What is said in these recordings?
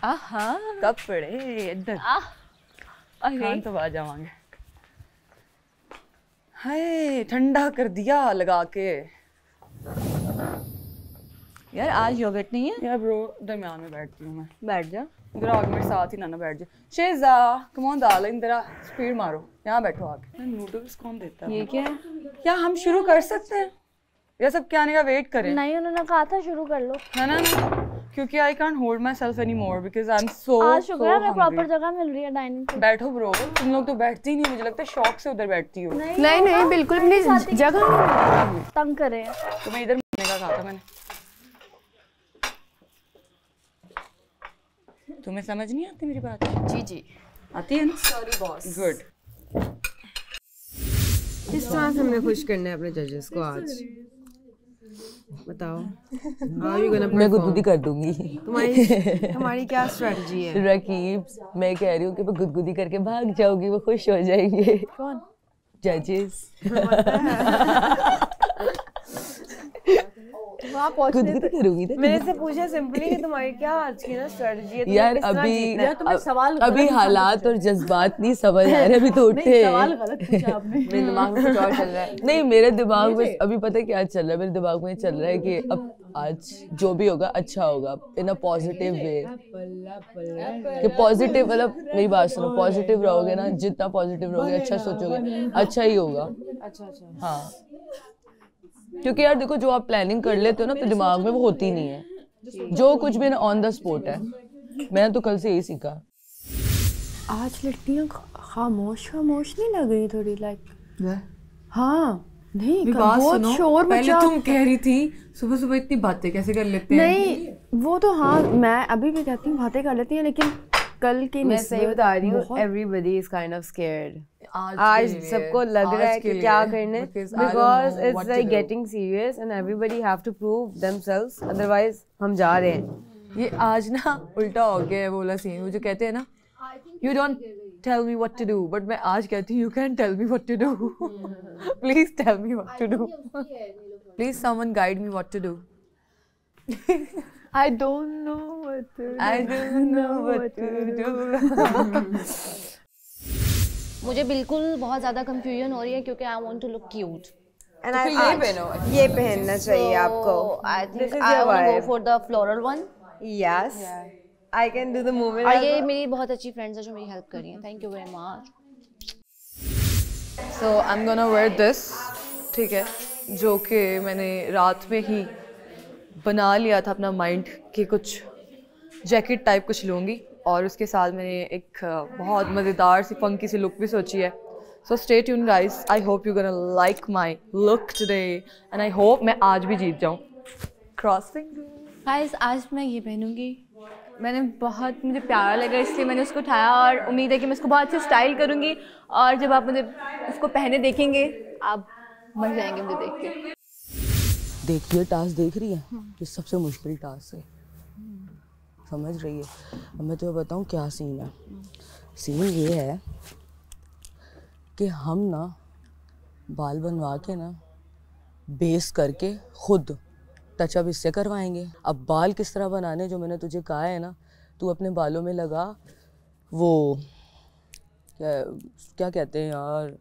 कपड़े इधर खान तो आ जावांगे। हाय ठंडा कर दिया लगा के। यार आज योगर्ट नहीं है यार ब्रो, दरमियान में बैठती हूँ मैं। बैठ जा इधर आगे मेरे साथ ही ना बैठ जा। शेजा कम ऑन डार्लिंग जरा स्पीड मारो, यहाँ बैठो आगे। नूडल्स कौन देता है? ये क्या है? क्या हम शुरू कर सकते हैं या सब क्या आने का वेट करें? नहीं उन्होंने कहा था शुरू कर लो है ना, क्योंकि I can't hold my self any more because I am so आज शुक्र है हमें प्रॉपर जगह मिल रही है डाइनिंग पे। बैठो ब्रो, तुम लोग तो बैठती ही नहीं, मुझे लगता है शौक से उधर बैठती हो। नहीं बिल्कुल भी जगह तंग करे। तुम्हें इधर मिलने का कहा था मैंने। तुम्हें समझ नहीं आती मेरी बात? जी आती है ना? Sorry boss. गुड। किस तरह से हमने खुश करना है अपने जजेस को आज? बताओ। मैं गुदगुदी कर दूंगी। तुम्हारी क्या स्ट्रेटजी है? रकीब, मैं कह रही हूँ कि मैं गुदगुदी करके भाग जाऊंगी, वो खुश हो जाएंगे। कौन? जजेस। गुदगुदी करूंगी ना। मैंने से पूछा सिंपली कि तुम्हारी क्या आज की ना स्ट्रेटजी है? यार अभी हालात और जज्बात नहीं समझ आ रहे, अभी तो उठे। सवाल गलत पूछा आपने। मेरे दिमाग में कुछ और चल रहा है। नहीं मेरे दिमाग में अभी पता है क्या चल रहा है, मेरे दिमाग में चल रहा है कि अब आज जो भी होगा अच्छा होगा इन अ पॉजिटिव वे। कि पॉजिटिव मतलब मेरी बात सुनो, पॉजिटिव रहोगे ना, जितना पॉजिटिव रहोगे अच्छा सोचोगे अच्छा ही होगा। अच्छा हाँ क्योंकि यार देखो जो आप प्लानिंग कर लेते हो ना तो दिमाग में वो होती नहीं है, जो कुछ भी ना ऑन द स्पॉट है। मैंने तो कल से यही सीखा। आज लड़कियां खामोश नहीं लग रही थोड़ी लाइक? हाँ नहीं बहुत शोर मचा। पहले तुम कह रही थी सुबह इतनी बातें कैसे कर लेते हैं? नहीं वो तो हाँ मैं अभी भी कहती हूँ बातें कर लेती हैं, लेकिन कल की मैं सही बता रही हूँ everybody is kind of scared. आज सबको लग रहा है कि क्या करने, because it's like getting serious and everybody have to prove themselves, otherwise हम जा रहे हैं। ये आज ना उल्टा हो गया है वो वाला सीन, वो जो कहते हैं ना you don't tell me what to do, but मैं आज कहती हूँ you can tell me what to do. Please tell me what to do, please someone guide me what to do. I don't know what to do. I don't know what to do. मुझे बिल्कुल बहुत ज़्यादा confusion हो रही है क्योंकि I want to look cute. And ये पहनना चाहिए आपको। I think I want to go for the floral one. Yes. I can do the movement. और ये मेरी बहुत अच्छी फ्रेंड्स है जो मेरी हेल्प कर रही हैं। Thank you very much. So I'm gonna wear this, ठीक है, जो कि मैंने रात में ही बना लिया था अपना माइंड कि कुछ जैकेट टाइप कुछ लूँगी, और उसके साथ मैंने एक बहुत मज़ेदार सी फंकी सी लुक भी सोची है। So stay tune guys, I hope you gonna like my look today and I hope मैं आज भी जीत जाऊँ। क्रॉसिंग गाइस आज मैं ये पहनूंगी, मैंने बहुत मुझे प्यारा लगा इसलिए मैंने उसको उठाया और उम्मीद है कि मैं उसको बहुत अच्छे स्टाइल करूँगी और जब आप मुझे उसको पहने देखेंगे आप मर जाएंगे मुझे देख के। देखिए टास्क देख रही है, ये सबसे मुश्किल टास्क है, समझ रही है? अब मैं तुम्हें बताऊँ क्या सीन है। सीन ये है कि हम ना बाल बनवा के ना बेस करके खुद टचअप इससे करवाएंगे। अब बाल किस तरह बनाने जो मैंने तुझे कहा है ना, तू अपने बालों में लगा वो क्या कहते हैं यार,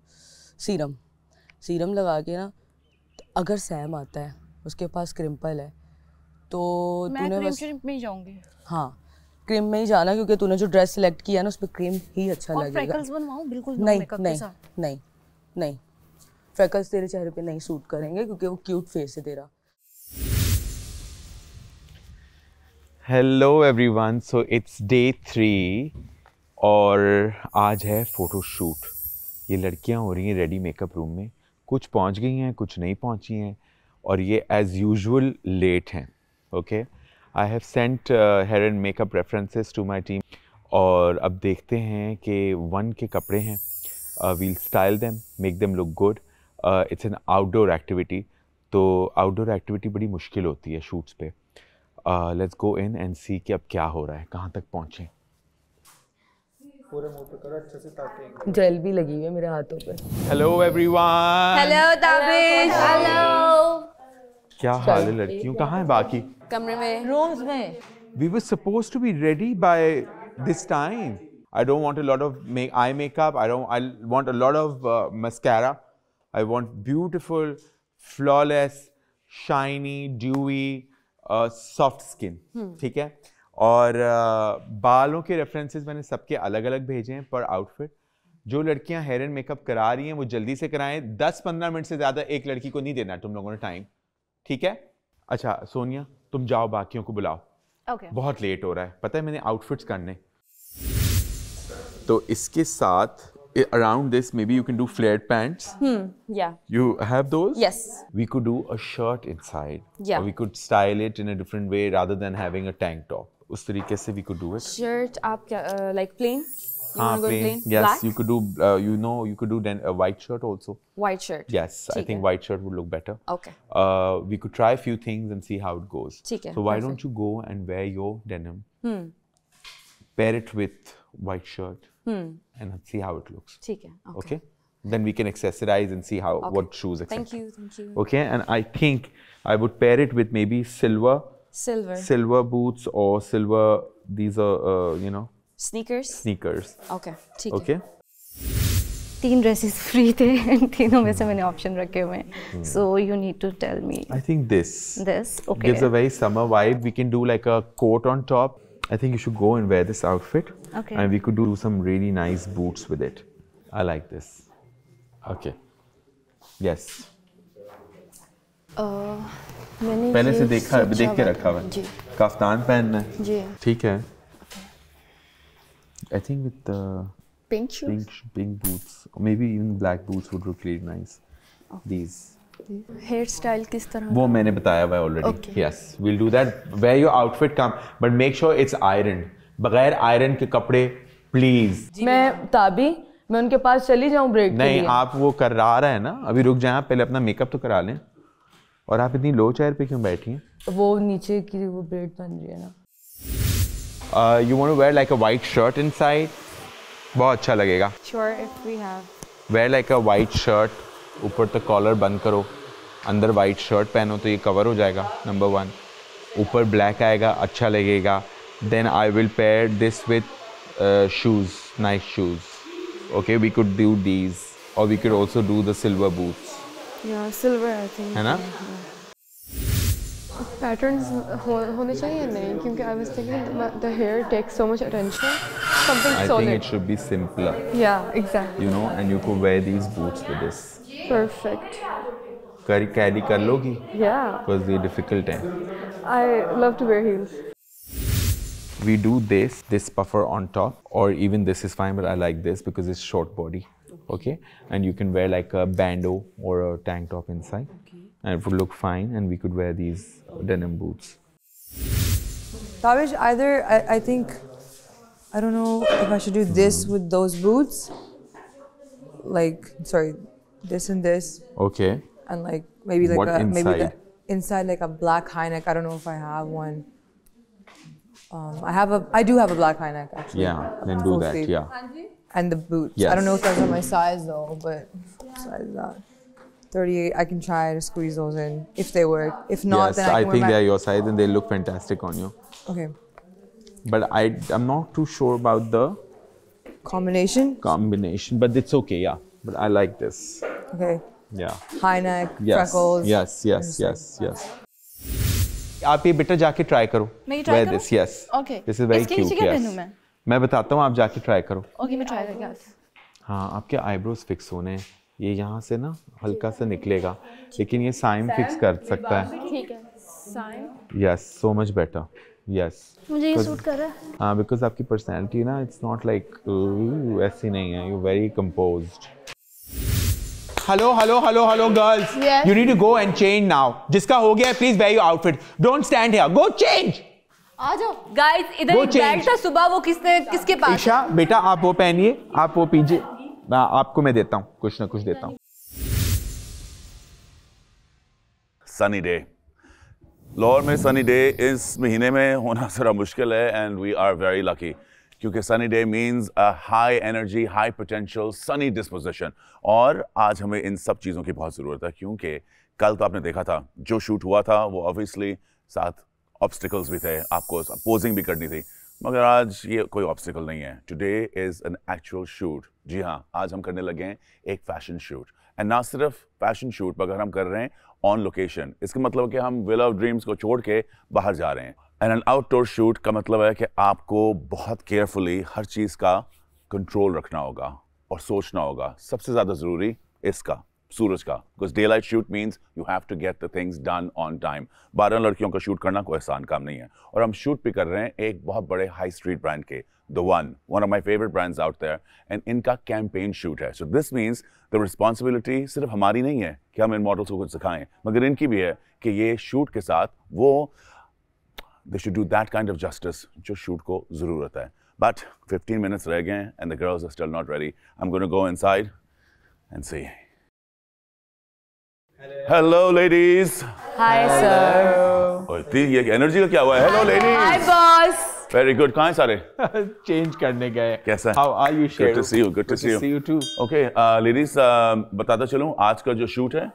सीरम लगा के ना, अगर सैम आता है उसके पास क्रिम्पल है तो तूने बस क्रीम में ही जाऊंगी। हाँ क्रीम में ही जाना, क्योंकि तूने जो ड्रेस सेलेक्ट किया ना उस पर क्रीम ही अच्छा लगेगा। फ्रेकल्स बनवाऊं? बिल्कुल नहीं फ्रेकल्स तेरे चेहरे पे नहीं सूट करेंगे क्योंकि वो क्यूट फेस है तेरा। Hello everyone, so it's day 3 और आज है फोटोशूट। ये लड़कियां हो रही हैं रेडी मेकअप रूम में, कुछ पहुंच गई हैं कुछ नहीं पहुंची हैं और ये एज़ यूजुअल लेट हैं। Okay, I have sent hair and makeup references to my team और अब देखते हैं कि 1 के कपड़े हैं, we'll style them, make them look good. It's an outdoor activity, तो आउटडोर एक्टिविटी बड़ी मुश्किल होती है शूट्स पे। लेट्स गो इन एंड सी कि अब क्या हो रहा है, कहाँ तक पहुँचे। पूरे मुंह पे करो अच्छे से ताकि जेल भी लगी हुई है मेरे हाथों पे। Hello everyone. Hello Tabish. Hello. क्या हाल है लड़कियों, कहाँ है बाकी? कमरे में, रूम्स में। We were supposed to be ready by this time. I don't want a lot of eye makeup. I want a lot of mascara. I want beautiful, flawless, shiny, dewy, soft skin. ठीक है? और बालों के references मैंने सबके अलग-अलग भेजे हैं पर आउटफिट. जो लड़कियां हेयर एंड मेकअप करा रही हैं वो जल्दी से कराएं. 10-15 मिनट से ज़्यादा एक लड़की को नहीं देना तुम लोगों ने टाइम. ठीक है? अच्छा सोनिया तुम जाओ बाकियों को बुलाओ. Okay. बहुत लेट हो रहा है. पता है मैंने आउटफिट्स करने. तो इसके साथ around this maybe you can do flared pants. Yeah. You have those? Yes. We could do a shirt inside. Yeah. Or we could style it in a different way rather than having a tank top. उस तरीके से we could do it. Shirt आप क्या like plain? You हाँ, wanna go plain. plain? Yes, Black? you could do. You could do then a white shirt also. White shirt. Yes, I think white shirt would look better. Okay. We could try a few things and see how it goes. ठीक है, So why perfect. don't you go and wear your denim? Pair it with white shirt and see how it looks. ठीक है. Okay. Then we can accessorize and see how what shoes. Etc. Thank you. Thank you. Okay, and I think I would pair it with maybe silver boots or silver. These are Sneakers. sneakers. Okay. ठीक है. Okay. 3 dresses free थे इन तीनों में से मैंने option रखे हुए हैं. So you need to tell me. I think this Okay. gives a very summer vibe. We can do like a coat on top. I think you should go and wear this outfit. Okay. And we could do some really nice boots with it. I like this. Okay. Yes. मैंने पहले से ये देख के सोचा रखा हुआ है. जी. कफ्तान पहनना है. जी. ठीक है. I think with the Pink shoes. pink boots, or maybe even black boots would look really nice. These. Hair style किस तरह? वो मैंने बताया हुआ है already. Okay. Yes, we'll do that. Where your outfit come, but make sure it's ironed. बगैर iron के कपड़े, please. मैं ताबी मैं उनके पास चली जाऊं ब्रेक के नहीं लिए? आप वो कर रहा है ना. अभी रुक जाए पहले अपना मेकअप तो करा लें. और आप इतनी लो चेयर पे क्यों बैठी हैं? वो नीचे की वो ब्रेड बन रही है ना. You want to wear like a white shirt inside? बहुत अच्छा लगेगा. Sure, if we have. Wear like a white shirt. ऊपर तक कॉलर बंद करो. अंदर वाइट शर्ट पहनो तो ये कवर हो जाएगा. नंबर 1. ऊपर ब्लैक आएगा अच्छा लगेगा. Then I will pair this with shoes, nice shoes. Okay, we could do these, or we could also do the silver boots. Yeah, silver I think. है ना? Patterns होने चाहिए नहीं क्योंकि I was thinking the hair takes so much attention. Something I solid. think it should be simpler. Yeah, exactly. You know, and you could wear these boots with this. Perfect. Carry कर लोगी? Yeah. Because ये difficult है. I love to wear heels. We do this puffer on top, or even this is fine, but I like this because it's short body. Okay, and you can wear like a bandeau or a tank top inside, and it would look fine. And we could wear these denim boots. Tavish, either I think I don't know if I should do this with those boots, like sorry, this and this, Okay. and like maybe like What maybe inside? the inside like a black high neck. I don't know if I have one. I do have a black high neck actually. Yeah. Then do Full that. sleeve. Yeah. And the boots. Yes. I don't know if that's on my size though, but size that. 38. I can try to squeeze those in if they work. If not, Yes, then I I can think wear they are your size and they look fantastic on you. Okay. But I'm not too sure about the Combination. combination, but it's okay. Yeah. But I like this. Okay. Yeah. High neck, Yes. freckles. Yes. आप ये बेटा जाके try करो. मैं ये try Wear करूं? this, yes. Okay. This is very इसके cute. नीचे क्या Yes. पहनूं मैं? मैं बताता हूँ आप जाके ट्राई करो. ओके मैं ट्राई करके हाँ आपके आईब्रोज फिक्स होने हैं. ये यहाँ से ना हल्का सा निकलेगा, लेकिन ये साइम फिक्स कर सकता है. ठीक है. Sign. Yes, so much better. Yes. मुझे ये सूट कर रहा है. हाँ because आपकी personality ना it's not like ऐसी नहीं है. You're very composed. Hello, girls. Yes. You need to go and change now. जिसका हो गया please wear your outfit. Don't stand here. Go change. आ जाओ. गाइस इधर वो एक बैग change. था सुबह वो किसके पास? ईशा बेटा आप वो पहनिए, आप वो पीजिए. आपको मैं देता हूँ कुछ ना कुछ देता हूँ. Sunny day. लाहौर में सनी डे इस महीने में होना जरा मुश्किल है and we are very lucky क्योंकि sunny day means a high energy, high potential, sunny disposition. और आज हमें इन सब चीज़ों की बहुत ज़रूरत है क्योंकि कल तो आपने देखा था जो शूट हुआ था वो ऑब्वियसली 7 ऑब्स्टिकल्स भी थे, आपको पोजिंग भी करनी थी, मगर आज ये कोई ऑब्स्टिकल नहीं है. Today is an actual shoot. जी हाँ, आज हम करने लगे हैं एक फैशन शूट. एंड ना सिर्फ फैशन शूट मगर हम कर रहे हैं ऑन लोकेशन. इसका मतलब कि हम विला ऑफ ड्रीम्स को छोड़ के बाहर जा रहे हैं. एंड एन आउटडोर शूट का मतलब है कि आपको बहुत केयरफुली हर चीज़ का कंट्रोल रखना होगा और सोचना होगा. सबसे ज़्यादा ज़रूरी इसका, सूरज का, because daylight shoot means you have to get the things done on time. 12 लड़कियों का शूट करना कोई आसान काम नहीं है. और हम शूट भी कर रहे हैं एक बहुत बड़े हाई स्ट्रीट ब्रांड के, the one of my favourite brands out there. And इनका कैंपेन शूट है. So this means the responsibility सिर्फ हमारी नहीं है कि हम इन मॉडल्स को कुछ सिखाएं, मगर इनकी भी है कि ये शूट के साथ वो they should do that kind of justice जो शूट को ज़रूरत है. बट 15 minutes रह गए हैं and the girls are still not ready. I am going to go inside and see. Hello, ladies. Hi, sir. और ये एनर्जी का क्या हुआ है? Hello, ladies. Hi, boss. Very good. कहाँ हैं सारे? चेंज करने गए. कैसा? How are you, Sheru? Good to see you. Good to see you. See you too. Okay, ladies, बताता चलूँ आज का जो शूट है,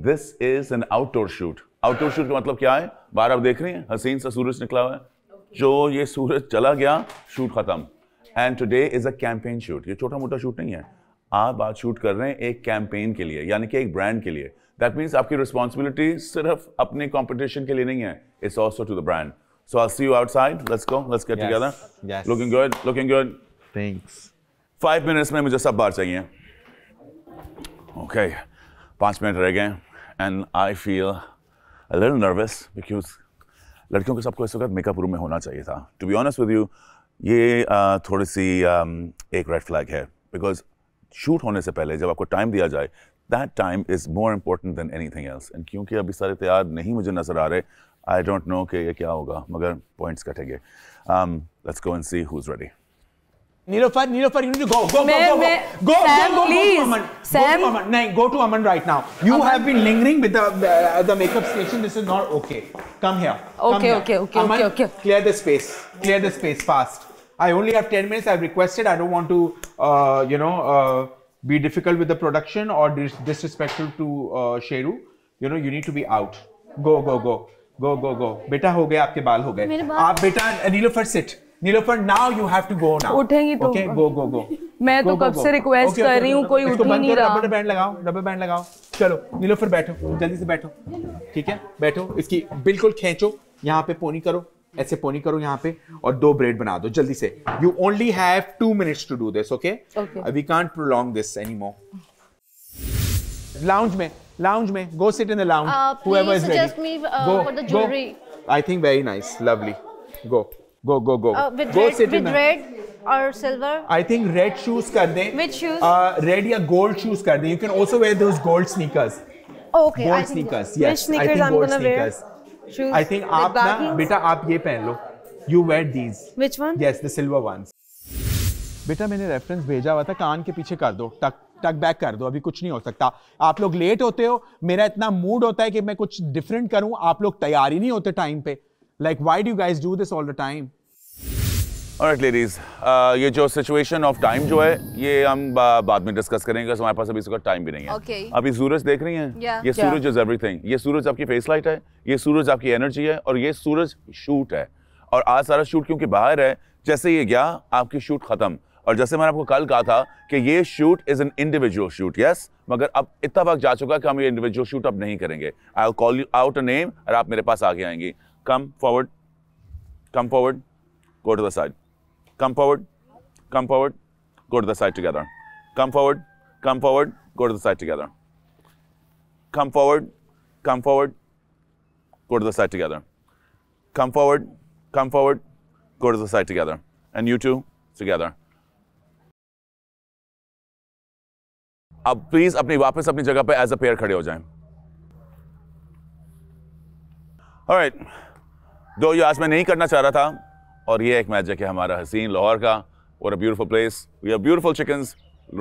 this is an outdoor shoot. Outdoor shoot का मतलब क्या है? बाहर आप देख रही हैं, हसीन सा सूरज निकला हुआ है. जो ये सूरज चला गया, शूट खत्म. And today is a campaign shoot. ये छोटा मोटा शूट नहीं है. आप आज शूट कर रहे हैं एक कैंपेन के लिए, यानी कि एक ब्रांड के लिए. That means आपकी रिस्पॉन्सिबिलिटी सिर्फ अपने कंपटीशन के लिए नहीं है. It's also to the brand. So I'll see you outside. Let's go. Let's get together. Yes. Looking good. Looking good. Thanks. 5 minutes में मुझे सब बाहर चाहिए. Okay. 5 मिनट रह गए. And I feel a little nervous because लड़कियों के सबको इस वक्त मेकअप रूम में होना चाहिए था. To be honest with you, ये थोड़ी सी एक रेड फ्लैग है. Because शूट होने से पहले जब आपको टाइम दिया जाए, that time is more important than anything else. And क्योंकि अभी सारे तैयार नहीं मुझे नजर आ रहे, I don't know कि ये क्या होगा, मगर points कटेंगे. Let's go and see who's ready. Niloufar, you need to go. Go, Sam, please. Go to Aman. Sam. Go to Aman. No, go to Aman right now. You have been lingering with the makeup station. This is not okay. Come here. Okay. Aman, clear the space. Clear the space fast. I only have 10 minutes. I've requested. I don't want to, be difficult with the production or disrespectful to Sheru. You need to be out. Go. बेटा हो गए, आपके बाल हो गए. आप बेटा Niloufar sit. Niloufar, now you have to go now. उठेंगी तो. Okay, go. मैं तो कब से रिक्वेस्ट कर रही हूँ, कोई उठ ही नहीं रहा. रबर बैंड लगाओ. चलो Niloufar बैठो, जल्दी से बैठो. ठीक है, बैठो. इसकी बिल्कुल खींचो. यहाँ पे पोनी करो. ऐसे पोनी करो यहाँ पे और 2 ब्रेड बना दो जल्दी से. You only have 2 minutes to do this, okay? Okay. We can't prolong this anymore. Lounge में. Go sit in the lounge. Whoever is ready. Please suggest me for the jewelry. I think very nice, lovely. Go. With red or silver? I think red shoes कर दें. Which shoes? Red या gold shoes कर दें. You can also wear those gold sneakers. Okay. Gold sneakers. Yes. Which sneakers I think I'm gold gonna wear? sneakers. Shoes. I think आप ना बेटा आप ये पहन लो. You wear these. Which one? Yes, the silver ones. बेटा मैंने reference भेजा हुआ था, कान के पीछे कर दो, टक बैक कर दो. अभी कुछ नहीं हो सकता. आप लोग लेट होते हो, मेरा इतना मूड होता है कि मैं कुछ डिफरेंट करूं, आप लोग तैयार ही नहीं होते टाइम पे. Like why do you guys do this all the time? Alright ladies, ये जो सिचुएशन ऑफ टाइम जो है ये हम बाद में डिस्कस करेंगे. हमारे पास अभी इसका टाइम भी नहीं है. Okay. अभी सूरज देख रही हैं? Yeah. ये सूरज इज एवरीथिंग. ये सूरज आपकी फेस लाइट है, ये सूरज आपकी एनर्जी है और ये सूरज शूट है. और आज सारा शूट क्योंकि बाहर है, जैसे ये गया आपकी शूट खत्म. और जैसे मैंने आपको कल कहा था कि ये shoot is an individual shoot. Yes, मगर अब इतना वक्त जा चुका कि हम ये इंडिविजुअल शूट अब नहीं करेंगे. I will call you out a name और आप मेरे पास आगे आएंगी. Come forward, go to the side. Come forward, go to the side together. Come forward, go to the side together. Come forward, go to the side together. Come forward, go to the side together. And you two, together. अब please वापस अपनी जगह पे as a pair खड़े हो जाएं. Alright. दो ये आज मैं नहीं करना चाह रहा था और ये एक मैजिक है हमारा हसीन लाहौर का. What a beautiful place. We have beautiful chickens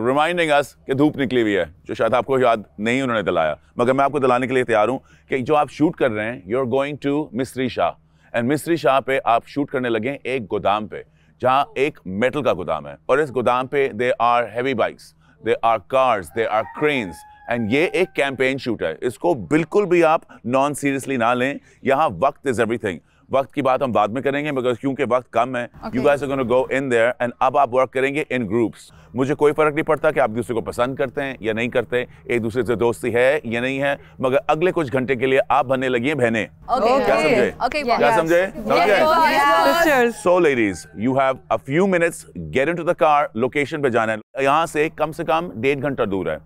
reminding us कि धूप निकली हुई है, जो शायद आपको याद नहीं उन्होंने दिलाया, मगर मैं आपको दिलाने के लिए तैयार हूँ कि जो आप शूट कर रहे हैं, you're going to मिस्त्री शाह. एंड मिस्त्री शाह पे आप शूट करने लगे एक गोदाम पे, जहाँ एक मेटल का गोदाम है. और इस गोदाम पे there are heavy bikes, there are cars, there are cranes. And ये एक कैंपेन शूट है. इसको बिल्कुल भी आप नॉन सीरियसली ना लें. यहाँ वक्त इज एवरीथिंग. वक्त की बात हम बाद में करेंगे मगर क्योंकि वक्त कम है, you guys are going to go in there and अब आप वर्क करेंगे in groups. मुझे कोई फर्क नहीं पड़ता कि आप दूसरे को पसंद करते हैं या नहीं करते, एक दूसरे से दोस्ती है या नहीं है, मगर अगले कुछ घंटे के लिए आप बनने लगी हैं बहनें. क्या समझे? क्या समझे? Okay. So ladies, you have a few minutes. Get into the car. Location पे जाना है. यहाँ से कम 1.5 घंटा दूर है.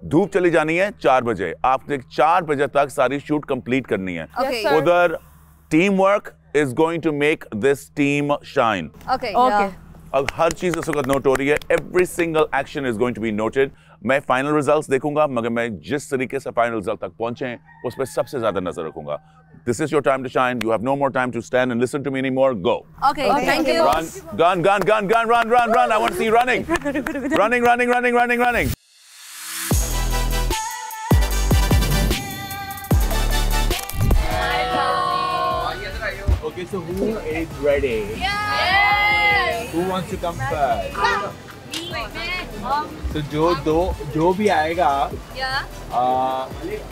धूप चली जानी है 4 बजे. आपने 4 बजे तक सारी शूट कंप्लीट करनी है. उधर team work is going to make this team shine. Okay. अब हर चीज इस वक्त नोट हो रही है. Every single action is going to be noted. मैं फाइनल रिजल्ट्स देखूंगा मगर मैं जिस तरीके से फाइनल रिजल्ट तक पहुंचे हैं उस पर सबसे ज्यादा नजर रखूंगा. This is your time to shine. You have no more time to stand and listen to me anymore. Go. Okay. Thank you. Run, run. I want to see you running. Running. Okay, so who is ready? Yes. Who wants to come first? So जो भी आएगा,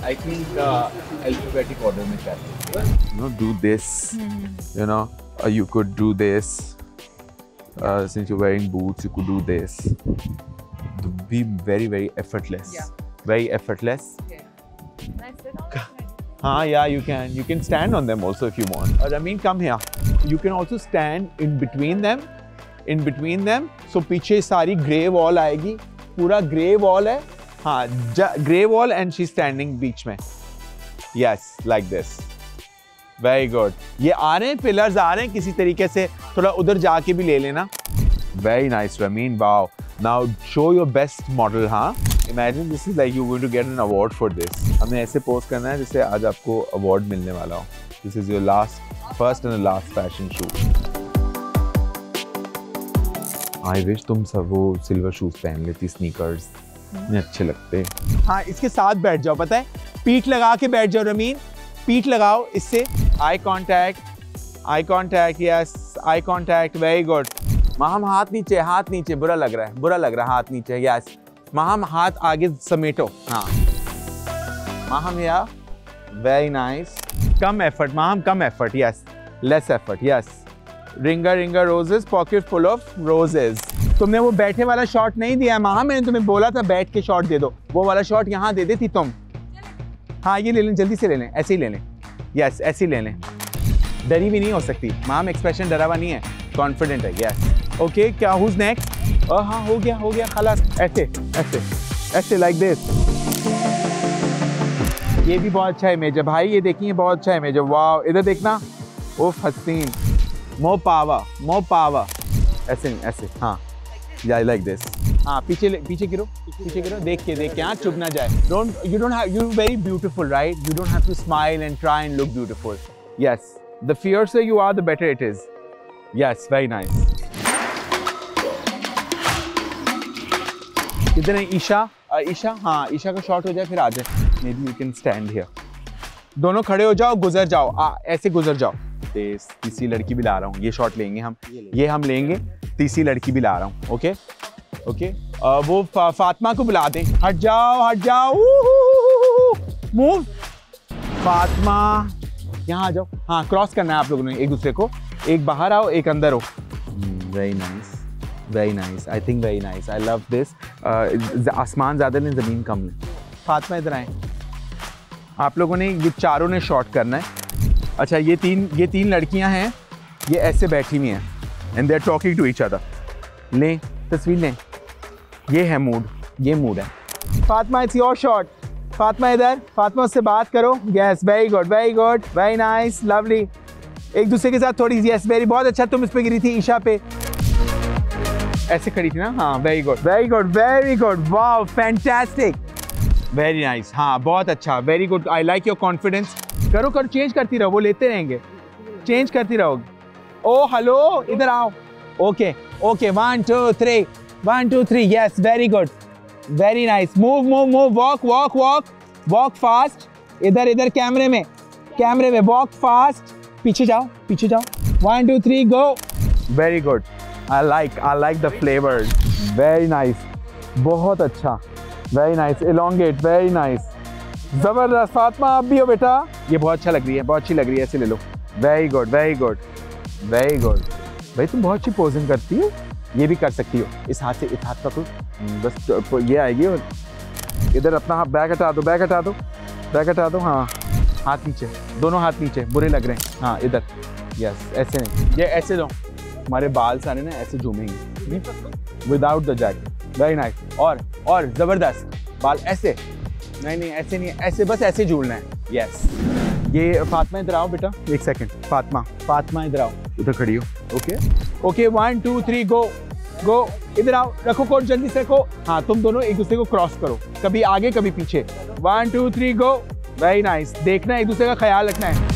I think alphabetic order में चलते. You know, do this. You know, you could do this. Since you're wearing boots, you could do this. Be very, very effortless. Very effortless. Yeah, you can. You can stand on them also if you want. I mean, come here. You can also stand in between them. So पीछे सारी grey wall आएगी. पूरा grey wall है. हाँ, grey wall and she's standing बीच में. Yes, like this. Very good. ये आ रहे हैं pillars आ रहे हैं किसी तरीके से थोड़ा उधर जाके भी ले लेना. Very nice, Ramin. Wow. Now show your best model, हाँ. Imagine this is like you're going to get an award for this. हमें ऐसे पोस्ट करना है जिससे आज आपको अवार्ड मिलने वाला हो. This is your first and the last fashion shoot. I wish तुम सब वो सिल्वर शूज पहन लेती, स्नीकर्स इतने अच्छे लगते. हाँ, इसके साथ बैठ जाओ, पता है, पीठ लगा के बैठ जाओ रमीन, पीठ लगाओ इससे. Eye contact, yes, eye contact, very good. Maham हाथ नीचे, बुरा लग रहा है, हाथ नीचे, यस. माहम हाथ आगे समेटो, हाँ. Maham yeah, very nice. कम एफर्ट, माहम कम effort, yes. Less effort, yes. Ringer roses, pocket full of roses. तुमने वो बैठे वाला शॉट नहीं दिया है माहम, मैंने तुम्हें बोला था बैठ के शॉट दे दो. वो वाला शॉट यहाँ दे देती तुम. हाँ, ये ले लें, जल्दी से ले लें, ऐसे ही ले लें. यस, ऐसे ही ले लें. डरी भी नहीं हो सकती माहम, एक्सप्रेशन डरा हुआ नहीं है, कॉन्फिडेंट है. Yes, okay. क्या हुज नेक्स्ट? हाँ, हो गया खलास. ऐसे लाइक दिस. ये भी बहुत अच्छा इमेज है भाई, ये देखिए बहुत अच्छा इमेज है. वाह, इधर देखना. ओह हसीन. More power. ऐसे. हाँ, लाइक दिस. हाँ, पीछे गिरो. देख के हाँ, चुप ना जाए. You very beautiful, right? You don't have to smile and try and look beautiful. Yes, the fiercer you are, the better it is. Yes, very nice. किधर है ईशा? हाँ, ईशा का शॉट हो जाए फिर आ जाए. Maybe you can stand here. दोनों खड़े हो जाओ, गुजर जाओ. ऐसे गुजर जाओ. तीसरी लड़की भी ला रहा हूँ, ये शॉट लेंगे हम. ये हम लेंगे. तीसरी लड़की भी ला रहा हूँ. ओके. वो फातिमा को बुला दें. हट जाओ. मूव. फातिमा यहाँ आ जाओ. हाँ, क्रॉस करना है आप लोगों ने एक दूसरे को. एक बाहर आओ, एक अंदर हो. Very nice. I think very nice. I love this. आसमान ज़्यादा लें, ज़मीन कम लें. फातिमा इधर आए. आप लोगों ने ये चारों ने शॉट करना है. अच्छा, ये तीन लड़कियां हैं, ये ऐसे बैठी हुई हैं and they are talking to each other. लें तस्वीर लें. ये है मूड, ये मूड है. Fatima, it's your shot. Fatima इधर. फातिमा उससे बात करो. Yes, very good, very nice, lovely. एक दूसरे के साथ थोड़ी. यस, बहुत अच्छा. तुम इस पे गिरी थी, ईशा पे. ऐसे खड़ी थी ना. हाँ, very good. Wow, fantastic, very nice. हाँ, बहुत अच्छा, very good. I like your confidence. करो चेंज करती रहो, वो लेते रहेंगे. चेंज करती रहोगे. ओ हेलो, इधर आओ. Okay. 1 2 3. Yes, very good, very nice. Move. Walk fast. इधर कैमरे में वॉक फास्ट. पीछे जाओ. 1 2 3 go. Very good. I like the flavours. Very nice, बहुत अच्छा. Very nice. Elongate. Very nice, जबरदस्त. फातिमा, आप भी हो बेटा. ये बहुत अच्छा लग रही है, बहुत अच्छी लग रही है. ऐसे ले लो. Very good, very good, very good. भाई तुम बहुत अच्छी पोजिंग करती हो, ये भी कर सकती हो। इस हाथ से इस हाथ का बस ये आएगी और इधर अपना हाथ बैक हटा दो, बैक हटा दो, बैक हटा दो। हाँ हाथ नीचे, दोनों हाथ नीचे, बुरे लग रहे हैं। हाँ इधर, यस ऐसे नहीं, ये ऐसे दो। हमारे बाल सारे ना ऐसे झूमेंगे without the jacket. Very nice. और जबरदस्त बाल ऐसे नहीं नहीं ऐसे नहीं, ऐसे बस ऐसे झूलना है। यस ये फातिमा इधर आओ बेटा, एक सेकंड। फातिमा इधर आओ, उधर खड़ी हो। ओके ओके 1 2 3 गो गो। इधर आओ, रखो कोट जल्दी से रखो। हाँ तुम दोनों एक दूसरे को क्रॉस करो, कभी आगे कभी पीछे। 1 2 3 गो। Very nice. देखना एक दूसरे का ख्याल रखना है।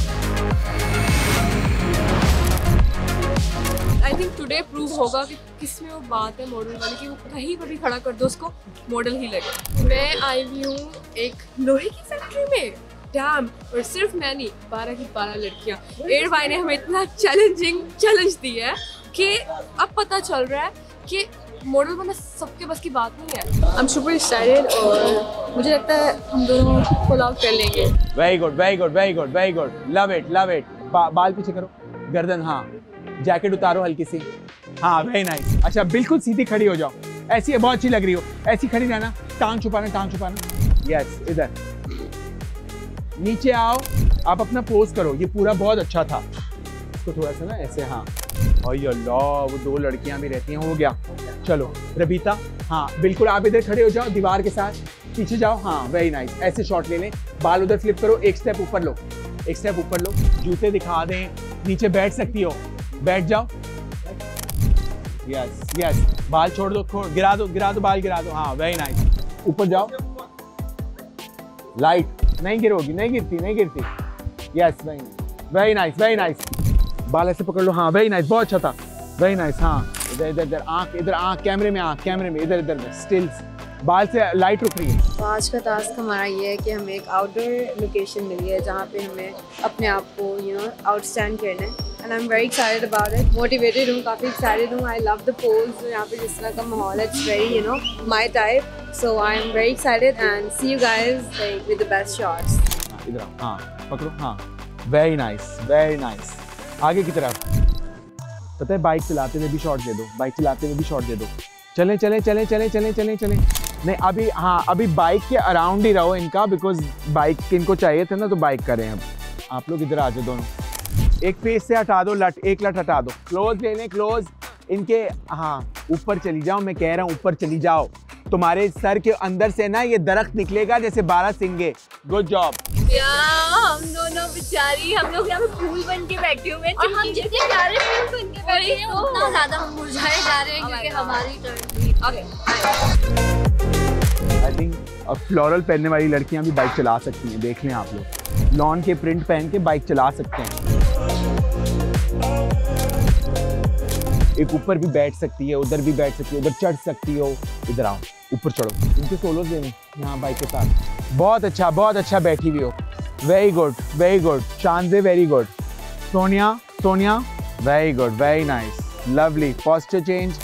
आई थिंक टुडे प्रूव होगा कि किसमें वो बात है मॉडल वाली कि वो कहीं पर भी खड़ा कर दो उसको मॉडल ही लगे। मैं आई हुई हूँ एक लोहे की फैक्ट्री में, डैम। और सिर्फ मैं नहीं, 12 की 12 लड़कियाँ। एयर भाई ने हमें इतना चैलेंज दिया है कि अब पता चल रहा है कि मॉडल बनना सबके बस की बात नहीं है। आई एम सुपर एक्साइटेड और मुझे लगता है हम दोनों पुल आउट कर लेंगे। Very good, very good, very good, very good. Love it, love it. बाल पीछे करो, गर्दन, हाँ जैकेट उतारो हल्की सी। हाँ वेरी नाइस। अच्छा बिल्कुल सीधी खड़ी हो जाओ, ऐसी बहुत अच्छी लग रही हो, ऐसी खड़ी रहना। टांग छुपाना, टांग छुपाना। यस इधर नीचे आओ, आप अपना पोज करो। ये पूरा बहुत अच्छा था, इसको थोड़ा सा ना ऐसे। हाँ और ये अल्लाह, वो 2 लड़कियां भी रहती हैं। हो गया, चलो रबीता। हाँ बिल्कुल आप इधर खड़े हो जाओ, दीवार के साथ पीछे जाओ। हाँ वेरी नाइस। ऐसे शॉट ले लें, बाल उधर फ्लिप करो, एक स्टेप ऊपर लो, एक स्टेप ऊपर लो। जूते दिखा दें, नीचे बैठ सकती हो, बैठ जाओ। यस यस, बाल छोड़ दो, गिरा दो बाल, गिरा दो। हाँ वेरी नाइस। ऊपर जाओ, लाइट नहीं गिरोगी, नहीं गिरती। Yes very nice, very nice. बाल ऐसे पकड़ लो। हाँ वेरी नाइस, बहुत अच्छा था, वेरी नाइस। हाँ इधर आँख, इधर आँख, कैमरे में आँख, कैमरे में इधर स्टिल्स, बाल से लाइट रुक रही है। तो आज का टास्क हमारा ये है कि हमें एक आउटडोर लोकेशन मिली है जहाँ पे हमें अपने आप को आउटस्टैंड करना है। And I am very excited about it. Motivated हूँ, काफ़ी एक्साइटेड हूँ। आई लव द पोज, यहाँ पे जिस तरह का माहौल है, it's very my type. So I am very excited and see you guys with the best shots. इधर आओ, हाँ पकड़ो। हाँ वेरी नाइस, वेरी नाइस। आगे की तरफ। पता है बाइक चलाते हुए भी शॉट दे दो, बाइक चलाते हुए भी शॉट दे दो। चलें चलें चलें चलें चलें चलें चलें। नहीं अभी, हाँ अभी बाइक के अराउंड ही रहो इनका, बिकॉज बाइक इनको चाहिए थे ना, तो बाइक करें। अब आप लोग इधर आ जाओ दोनों, एक फेस से हटा दो लट, एक लट हटा दो। क्लोज ले लें, क्लोज इनके। हाँ ऊपर चली जाओ, मैं कह रहा हूँ ऊपर चली जाओ। तुम्हारे सर के अंदर से ना ये दरख्त निकलेगा जैसे 12 सिंगे। Good job. हम दोनों बेचारी, हम लोग यहाँ पे फूल बन के बैठे हुए हैं, और हम जितने प्यारे फूल बन के बैठे हैं उतना ज्यादा हम मुरझाए जा रहे हैं क्योंकि हमारी टर्न थी। आई थिंक अब फ्लोरल पहनने वाली लड़कियां भी बाइक चला सकती हैं। देख लें आप लोग, लॉन के प्रिंट पहन के बाइक चला सकते हैं। एक ऊपर भी बैठ सकती है, उधर भी बैठ सकती है, उधर चढ़ सकती हो। इधर आओ, ऊपर चढ़ो। इनके सोलोज देने यहाँ बाइक के साथ। बहुत अच्छा बैठी हुई हो। Very good, very good. शानजे very good. Sonia very good, very nice, lovely. Posture change.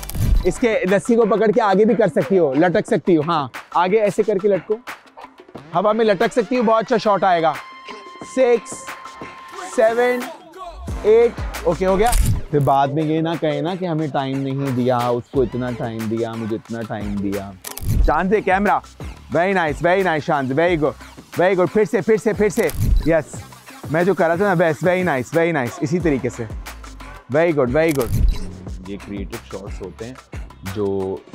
इसके रस्सी को पकड़ के आगे भी कर सकती हो, लटक सकती हो। हाँ आगे ऐसे करके लटको, हवा में लटक सकती हो, बहुत अच्छा शॉट आएगा। 6 7 8 ओके हो गया। फिर बाद में ये ना कहे ना कि हमें टाइम नहीं दिया, उसको इतना टाइम दिया, मुझे इतना टाइम दिया। शांत से कैमरा। वेरी नाइस शांत, वेरी गुड, वेरी गुड। फिर से यस, मैं जो कर रहा था ना बेस्ट। वेरी नाइस, इसी तरीके से। Very good, very good. ये क्रिएटिव शॉट्स होते हैं जो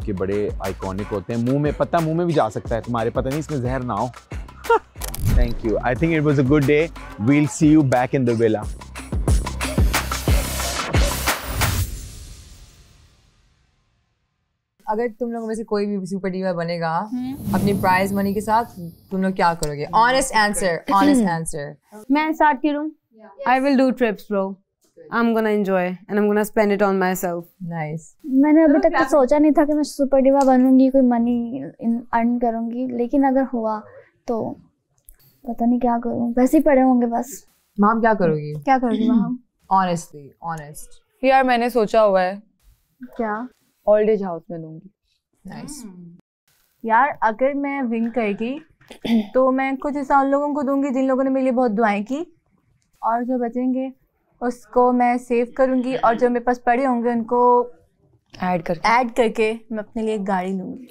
कि बड़े आइकॉनिक होते हैं। मुंह में भी जा सकता है तुम्हारे, पता नहीं इसमें जहर ना हो। Thank you. I think it was a good day. We'll see you back in the villa. अगर तुम लोगों में से कोई भी सुपर डिवा बनेगा अपनी प्राइज मनी के साथ, तुम लोग क्या करोगे? Honest answer. मैं स्टार्ट करूं? I will do trips, bro. I'm gonna enjoy and I'm gonna spend it on myself. Nice. मैंने अभी तक तो सोचा नहीं था कि मैं सुपर डिवा बनूंगी, कोई मनी अर्न करूंगी, लेकिन अगर हुआ तो पता नहीं क्या करूं। वैसे ही पड़े होंगे बस। माम क्या करोगी? क्या करोगी माम? Honestly, honest. यार मैंने सोचा हुआ है क्या? ओल्ड एज हाउस में दूंगी। Nice. यार अगर मैं विन करेगी तो मैं कुछ ऐसा उन लोगों को दूंगी जिन लोगों ने मेरे लिए बहुत दुआएं की, और जो बचेंगे उसको मैं सेव करूँगी और जो मेरे पास पड़े होंगे उनको ऐड करके मैं अपने लिए एक गाड़ी लूँगी।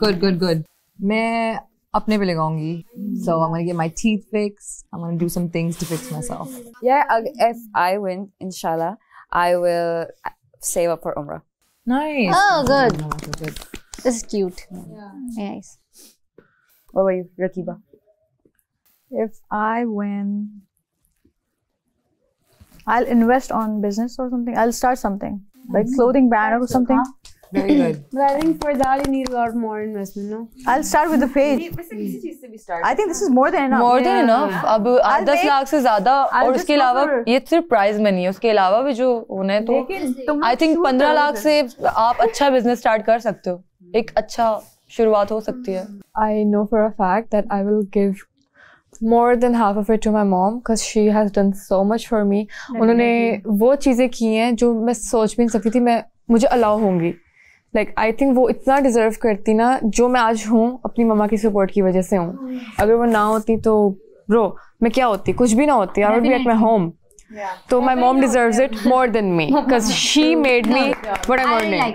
Good. मैं अपने पे लगाऊंगी. So I'm gonna get my teeth fixed. I'm gonna do some things to fix myself. Yeah, if I win, inshallah, I will save up for Umrah. Nice. Oh, good. This is cute. Yeah. Nice. What about you, Rakiba? If I win, I'll invest on business or something. I'll start something like clothing brand or something. Very good. But I think for that you need a lot more investment, no? I'll start with the page. I think this is more than enough. More than enough. अब 10 लाख से ज़्यादा और उसके अलावा ये सिर्फ price money है, उसके अलावा भी जो होना है तो I think 15 लाख से आप अच्छा बिजनेस स्टार्ट कर सकते हो, एक अच्छा शुरुआत हो सकती है. I know for a fact that I will give more than half of it to my mom because she has done so much for me. उन्होंने वो चीज़ें की हैं जो मैं सोच भी नहीं सकती थी मैं मुझे अलाउ होंगी. Like I think वो इतना डिजर्व करती ना जो मैं आज हूँ अपनी मम्मा की सपोर्ट की वजह से हूँ. अगर वो ना होती तो ब्रो मैं क्या होती, कुछ भी ना होती. I would be at my home. So my mom deserves it more than me because she made me what I'm earning.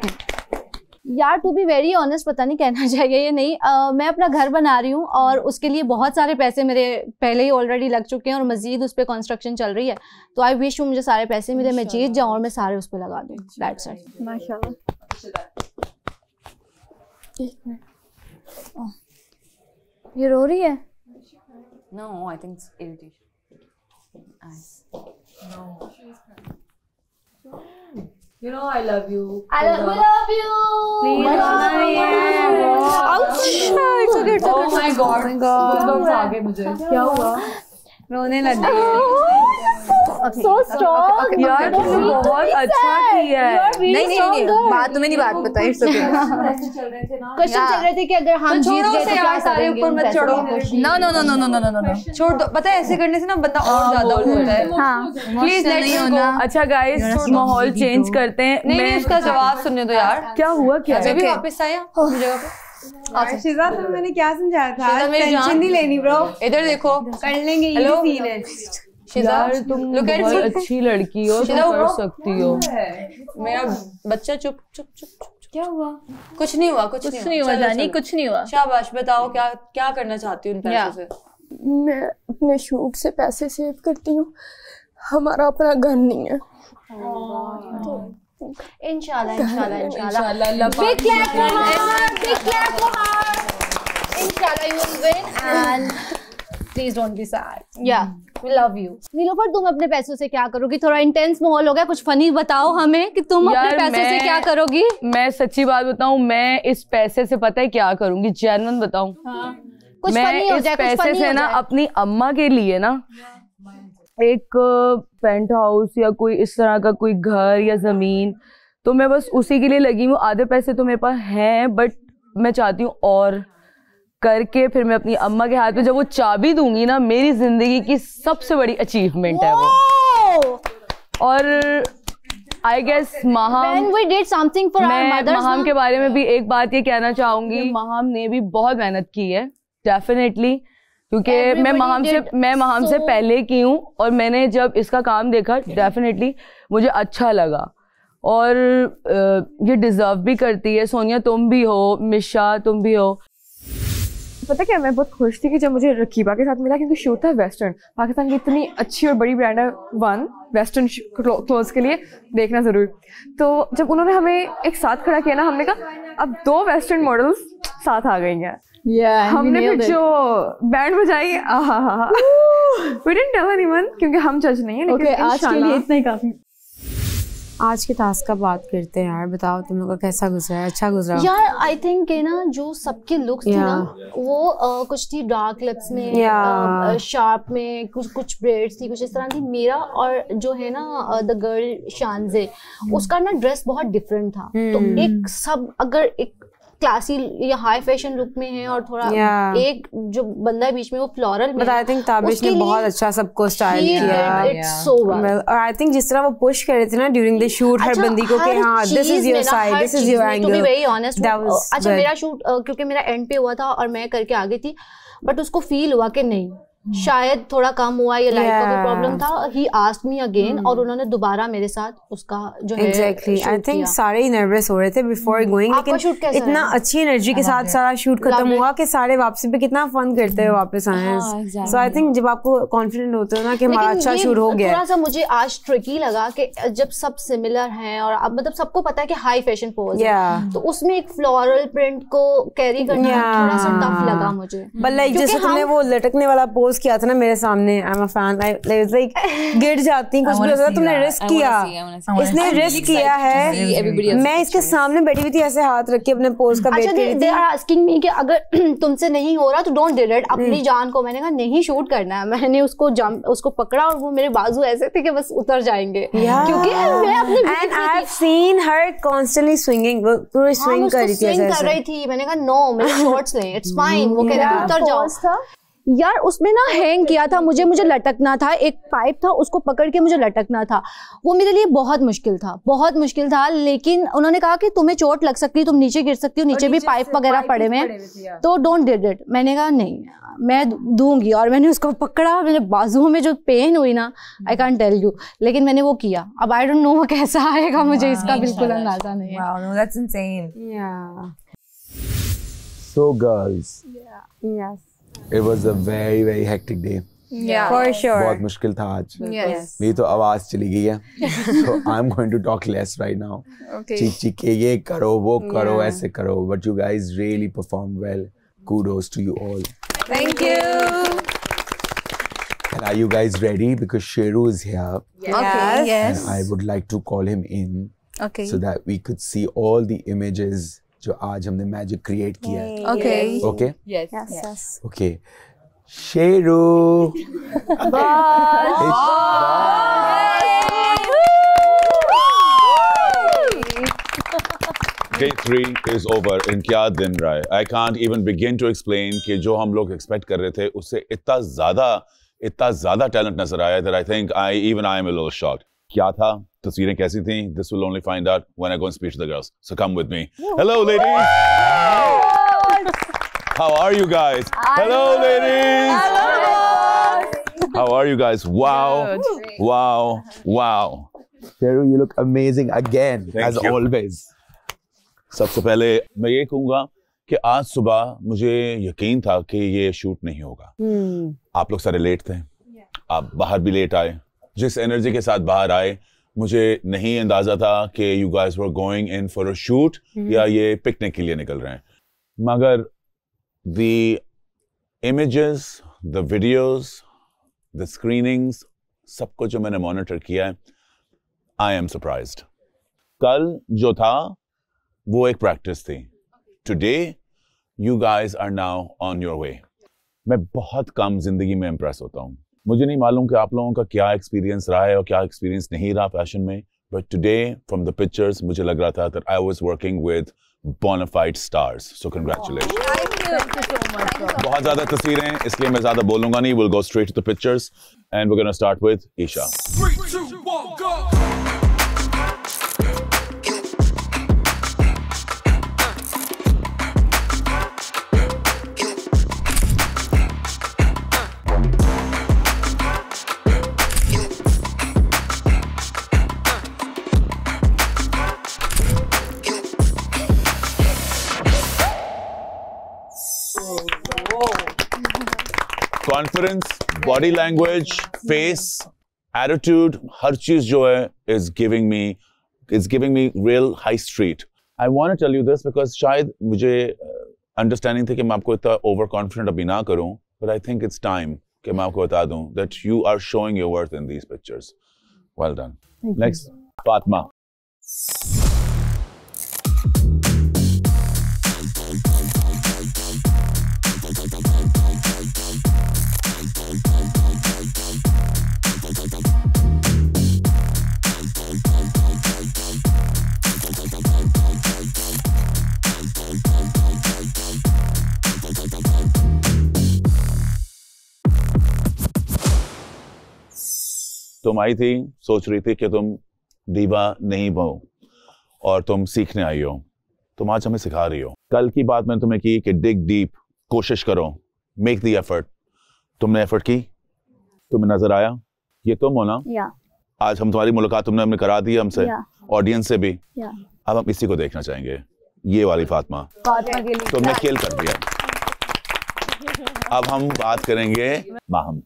यार टू बी वेरी ऑनेस्ट, पता नहीं कहना चाहिए या नहीं, मैं अपना घर बना रही हूँ और उसके लिए बहुत सारे पैसे मेरे पहले ही ऑलरेडी लग चुके हैं और मजीद उस पर कंस्ट्रक्शन चल रही है. तो आई विश मुझे सारे पैसे मिले, मैं जीत जाऊँ और मैं सारे उस पर लगा दूँ. That's it. माशाल्लाह. ये रो रही है? No, I think it's irritation. Nice. No. You know I love you. I love you. Please. Ouch. It's okay. Oh my God. तुम आगे मुझे. क्या हुआ? रोने लग गई. So strong. यार तुमने बहुत अच्छा किया है. नहीं बात तुम्हें नहीं बात बताई. क्वेश्चन चल रहे थे कि अगर हम जीत गए तो क्या सारे ऊपर मत चढ़ो. No. छोड़ दो. पता है ऐसे करने से ना बंदा और ज्यादा होता है. Please let me go. अच्छा गाइस माहौल चेंज करते हैं. नहीं उसका जवाब सुनने दो यार. क्या हुआ क्या? बेबी वापस आया अपनी जगह पे. शिजा तो मैंने क्या समझाया था, टेंशन नहीं लेनी ब्रो. इधर देखो कर लेंगे. ये सीन है. यार तुम बहुत अच्छी लड़की हो, तुम कर सकती हो. मेरा बच्चा चुप. क्या हुआ? कुछ नहीं हुआ. कुछ नहीं हुआ जानी, कुछ नहीं हुआ. शाबाश. बताओ क्या करना चाहती हूँ उन पैसों से? मैं अपने शूट से पैसे सेव करती हूँ. हमारा अपना घर नहीं है. इंशाल्लाह. Big clap for her. Inshallah you will win and please don't be sad. Yeah, we love you. Nilofar तुम अपने पैसों से क्या करोगी? थोड़ा इंटेंस माहौल हो गया, कुछ फनी बताओ हमें कि तुम अपने पैसों से क्या करोगी? मैं सच्ची बात बताऊं, मैं इस पैसे से पता है क्या करूंगी, जेन्युइन बताऊं. कुछ मैं फनी हो इस जाए, पैसे से ना अपनी अम्मा के लिए ना एक पेंट हाउस या कोई इस तरह का कोई घर या जमीन, तो मैं बस उसी के लिए लगी हूँ. आधे पैसे तो मेरे पास हैं बट मैं चाहती हूँ और करके फिर मैं अपनी अम्मा के हाथ में जब वो चाबी दूंगी ना, मेरी जिंदगी की सबसे बड़ी अचीवमेंट है वो. और आई गेस महाम महाम के बारे में भी एक बात ये कहना चाहूंगी, महाम ने भी बहुत मेहनत की है डेफिनेटली, क्योंकि मैं महाम से पहले की हूँ और मैंने जब इसका काम देखा डेफिनेटली मुझे अच्छा लगा और ये डिजर्व भी करती है. सोनिया तुम भी हो, मिशा तुम भी हो. पता क्या, मैं बहुत खुश थी कि जब मुझे रकीबा के साथ मिला, क्योंकि शूट था वेस्टर्न. पाकिस्तान की इतनी अच्छी और बड़ी ब्रांड है वन वेस्टर्न क्लोथ्स के लिए, देखना ज़रूर. तो जब उन्होंने हमें एक साथ खड़ा किया ना, हमने कहा अब 2 वेस्टर्न मॉडल्स साथ आ गई हैं. हमने फिर जो बैंड बजाई, we didn't tell anyone क्योंकि हम जज नहीं है, लेकिन आज के लिए इतना ही काफी. आज के टास्क का बात करते हैं यार. बताओ तुम लोग का कैसा गुजरा है? अच्छा गुजरा यार? आई थिंक है ना जो सबके लुक्स थी ना वो कुछ थी डार्क लिप्स में, शार्प में, कुछ ब्रेड्स थी, कुछ इस तरह थी. मेरा और जो है ना द गर्ल शानजे, उसका ना ड्रेस बहुत डिफरेंट था. तो एक सब अगर एक क्लासी या हाई फैशन लुक में है और थोड़ा एक जो बंदा है बीच में वो फ्लोरल में. आई थिंक ताबिश ने बहुत अच्छा सबको स्टाइल किया. और आई थिंक जिस तरह वो पुश कर रहे थे ना ड्यूरिंग द शूट हर बंदी को कि हाँ this is your side, this is your angle. To be very honest, अच्छा मेरा शूट क्योंकि मेरा एंड पे हुआ था और मैं करके आ गई थी, बट उसको फील हुआ कि नहीं शायद थोड़ा कम हुआ, ये लाइट का भी प्रॉब्लम था। ही आस्क्ड मी अगेन और उन्होंने दोबारा मेरे साथ उसका जो है एग्जैक्टली आई थिंक सारे ही नर्वस हो रहे थे बिफोर गोइंग, लेकिन इतना अच्छी एनर्जी के साथ सारा शूट खत्म हुआ कि सारे वापसी पे कितना फन करते हुए वापस आए। सो आई थिंक जब आपको कॉन्फिडेंट होते हो ना कि हमारा अच्छा शूट हो गया। थोड़ा सा मुझे आज ट्रिकी लगा कि जब सब सिमिलर हैं और अब मतलब सबको पता है कि हाई फैशन पोज है, तो उसमें एक फ्लोरल प्रिंट को कैरी करना थोड़ा सा टफ लगा मुझे। बट लाइक जैसे तुमने वो लटकने वाला पोज किया था ना मेरे सामने, I am a fan, like गिर जाती कुछ भी होता है, तुमने रिस्क किया, इसने रिस्क किया है। मैं इसके सामने बैठी हुई थी ऐसे हाथ रख के अपने पोज का वेट कर रही थी। दे आर आस्किंग मी कि अगर तुमसे नहीं हो रहा तो डोंट डिड इट, अपनी जान को। मैंने कहा नहीं शूट करना है। मैंने उसको पकड़ा और वो मेरे बाजू ऐसे थे कि बस उतर जाएंगे, क्योंकि मैं अपने and I have seen her constantly swinging, वो पूरी स्विंग कर रही थी, ऐसे कर रही थी। मैंने कहा नो मेरे शॉर्ट्स ले, इट्स फाइन। वो कह रहे थे उतर जाओ। यार उसमें ना हैंग किया था मुझे लटकना था, एक पाइप था उसको पकड़ के मुझे लटकना था। वो मेरे लिए बहुत मुश्किल था। लेकिन उन्होंने कहा कि तुम्हें चोट लग सकती है, तुम नीचे गिर सकती हो, नीचे भी पाइप वगैरह पड़े हुए हैं, तो डोंट डिड इट। मैंने कहा नहीं मैं दूंगी, और मैंने उसको पकड़ा। मेरे बाजुओं में जो पेन हुई ना, आई कांट टेल यू, लेकिन मैंने वो किया। अब आई डोंट नो वो कैसा आएगा, मुझे इसका बिल्कुल अंदाजा नहीं है। Wow, no, that's insane. Yeah. So girls, Yes. it was a very very hectic day. Yeah, for sure. बहुत मुश्किल था आज। Yes. मेरी तो आवाज चली गई है। So I'm going to talk less right now. Okay. चीख के ये करो वो करो ऐसे करो, but you guys really performed well. Kudos to you all. Thank you. And are you guys ready? Because Sheru is here. Yes. Okay. Yes. And I would like to call him in. Okay. So that we could see all the images जो आज हमने magic create किया है. Okay. Okay. Yes. Yes. Okay. Sheru. Day 3 is over. in क्या दिन रहा है? I can't even begin to explain कि जो हम लोग expect कर रहे थे उससे इतना ज़्यादा talent नजर आया that I think I am a little shocked. क्या था? तस्वीरें कैसी थी? This will only find out when I go and speak to the girls. So come with me. Hello, ladies. How are you guys? Hello, ladies. Hello. How are you guys? Wow. Wow. Wow. Sheru, you look amazing again, as always. सबसे पहले मैं ये कहूँगा कि आज सुबह मुझे यकीन था कि ये शूट नहीं होगा। आप लोग सारे लेट थे, आप बाहर भी लेट आए। जिस एनर्जी के साथ बाहर आए, मुझे नहीं अंदाजा था कि you guys were going in for a shoot या ये पिकनिक के लिए निकल रहे हैं। मगर the images, the videos, the screenings, सब कुछ जो मैंने मॉनिटर किया है, आई एम सरप्राइज्ड। कल जो था वो एक प्रैक्टिस थी। Today you guys are now on your way. मैं बहुत कम जिंदगी में इम्प्रेस होता हूँ। मुझे नहीं मालूम कि आप लोगों का क्या एक्सपीरियंस रहा है और क्या एक्सपीरियंस नहीं रहा फैशन में, but today from the pictures मुझे लग रहा था that I was working with bonafide stars. So congratulation. बहुत ज्यादा तस्वीरें, इसलिए मैं ज्यादा बोलूंगा नहीं। Will go straight to the pictures and we are gonna start with Isha. 3, 2, 1, go. Confidence, body language, face, attitude, हर चीज जो है is giving me real high street. I want to tell you this because शायद मुझे understanding थी कि मैं आपको इतना ओवर कॉन्फिडेंट अभी ना करूं, but I think it's time कि मैं आपको बता दूं that you are showing your worth in these pictures. Well done. Next, Fatma. तुम आई थी, सोच रही थी कि तुम दीवा नहीं बनो और तुम सीखने आई हो। तुम आज हमें सिखा रही हो। कल की बात मैंने तुम्हें की कि डिग डीप, कोशिश करो, मेक द एफर्ट। तुमने एफर्ट की, तुम्हें नजर आया, ये तुम हो ना? आज हम तुम्हारी मुलाकात तुमने हमें करा दी हमसे, ऑडियंस से भी। अब हम इसी को देखना चाहेंगे, ये वाली फातिमा के लिए तुमने किल कर दिया। अब हम बात करेंगे Maham.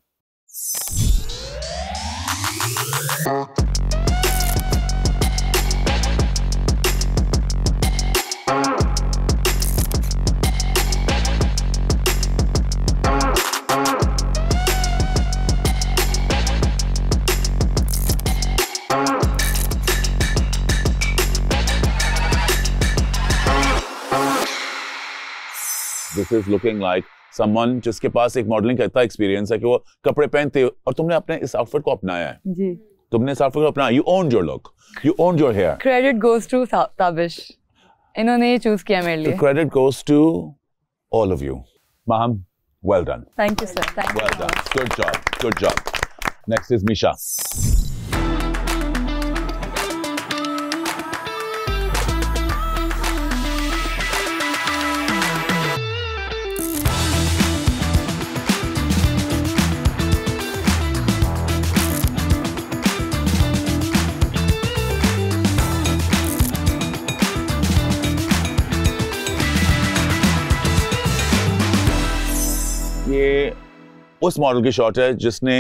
This is looking like someone जिसके पास एक मॉडलिंग का इतना एक्सपीरियंस है कि वो कपड़े पहनते और तुमने अपने इस आउटफिट को अपनाया है। जी। तुमने इस आउटफिट को अपनाया। You owned your look. You owned your hair. Credit goes to Tabish. इन्होंने ये चूज किया मेरे लिए। The credit goes to all of you. Maham, well done. Thank you, sir. Thank you. Well done. Good job. Good job. Next is Misha. ये उस model की shot है जिसने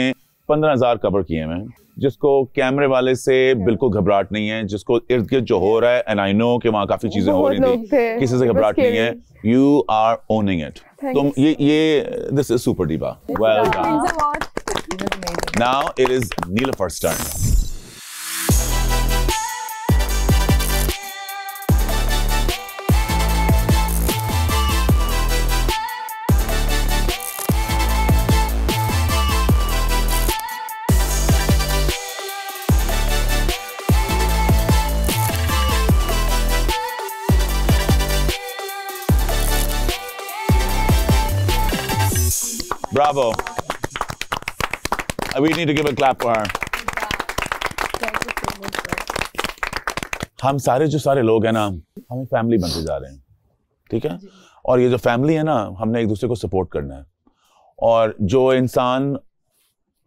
15,000 कवर किए हैं, जिसको कैमरे वाले से बिल्कुल घबराहट नहीं है, जिसको इर्द गिर्द जो हो रहा है, एंड आई नो कि वहाँ काफी चीजें हो रही थी, किसी से घबराहट नहीं है। You are owning it. तुम ये this is super diva. Well done. Now it is नीलोफर's turn. Bravo. We need to give a clap for her. हम सारे जो सारे लोग हैं ना, हम एक फैमिली बनते जा रहे हैं, ठीक है? और ये जो फैमिली है ना, हमने एक दूसरे को सपोर्ट करना है, और जो इंसान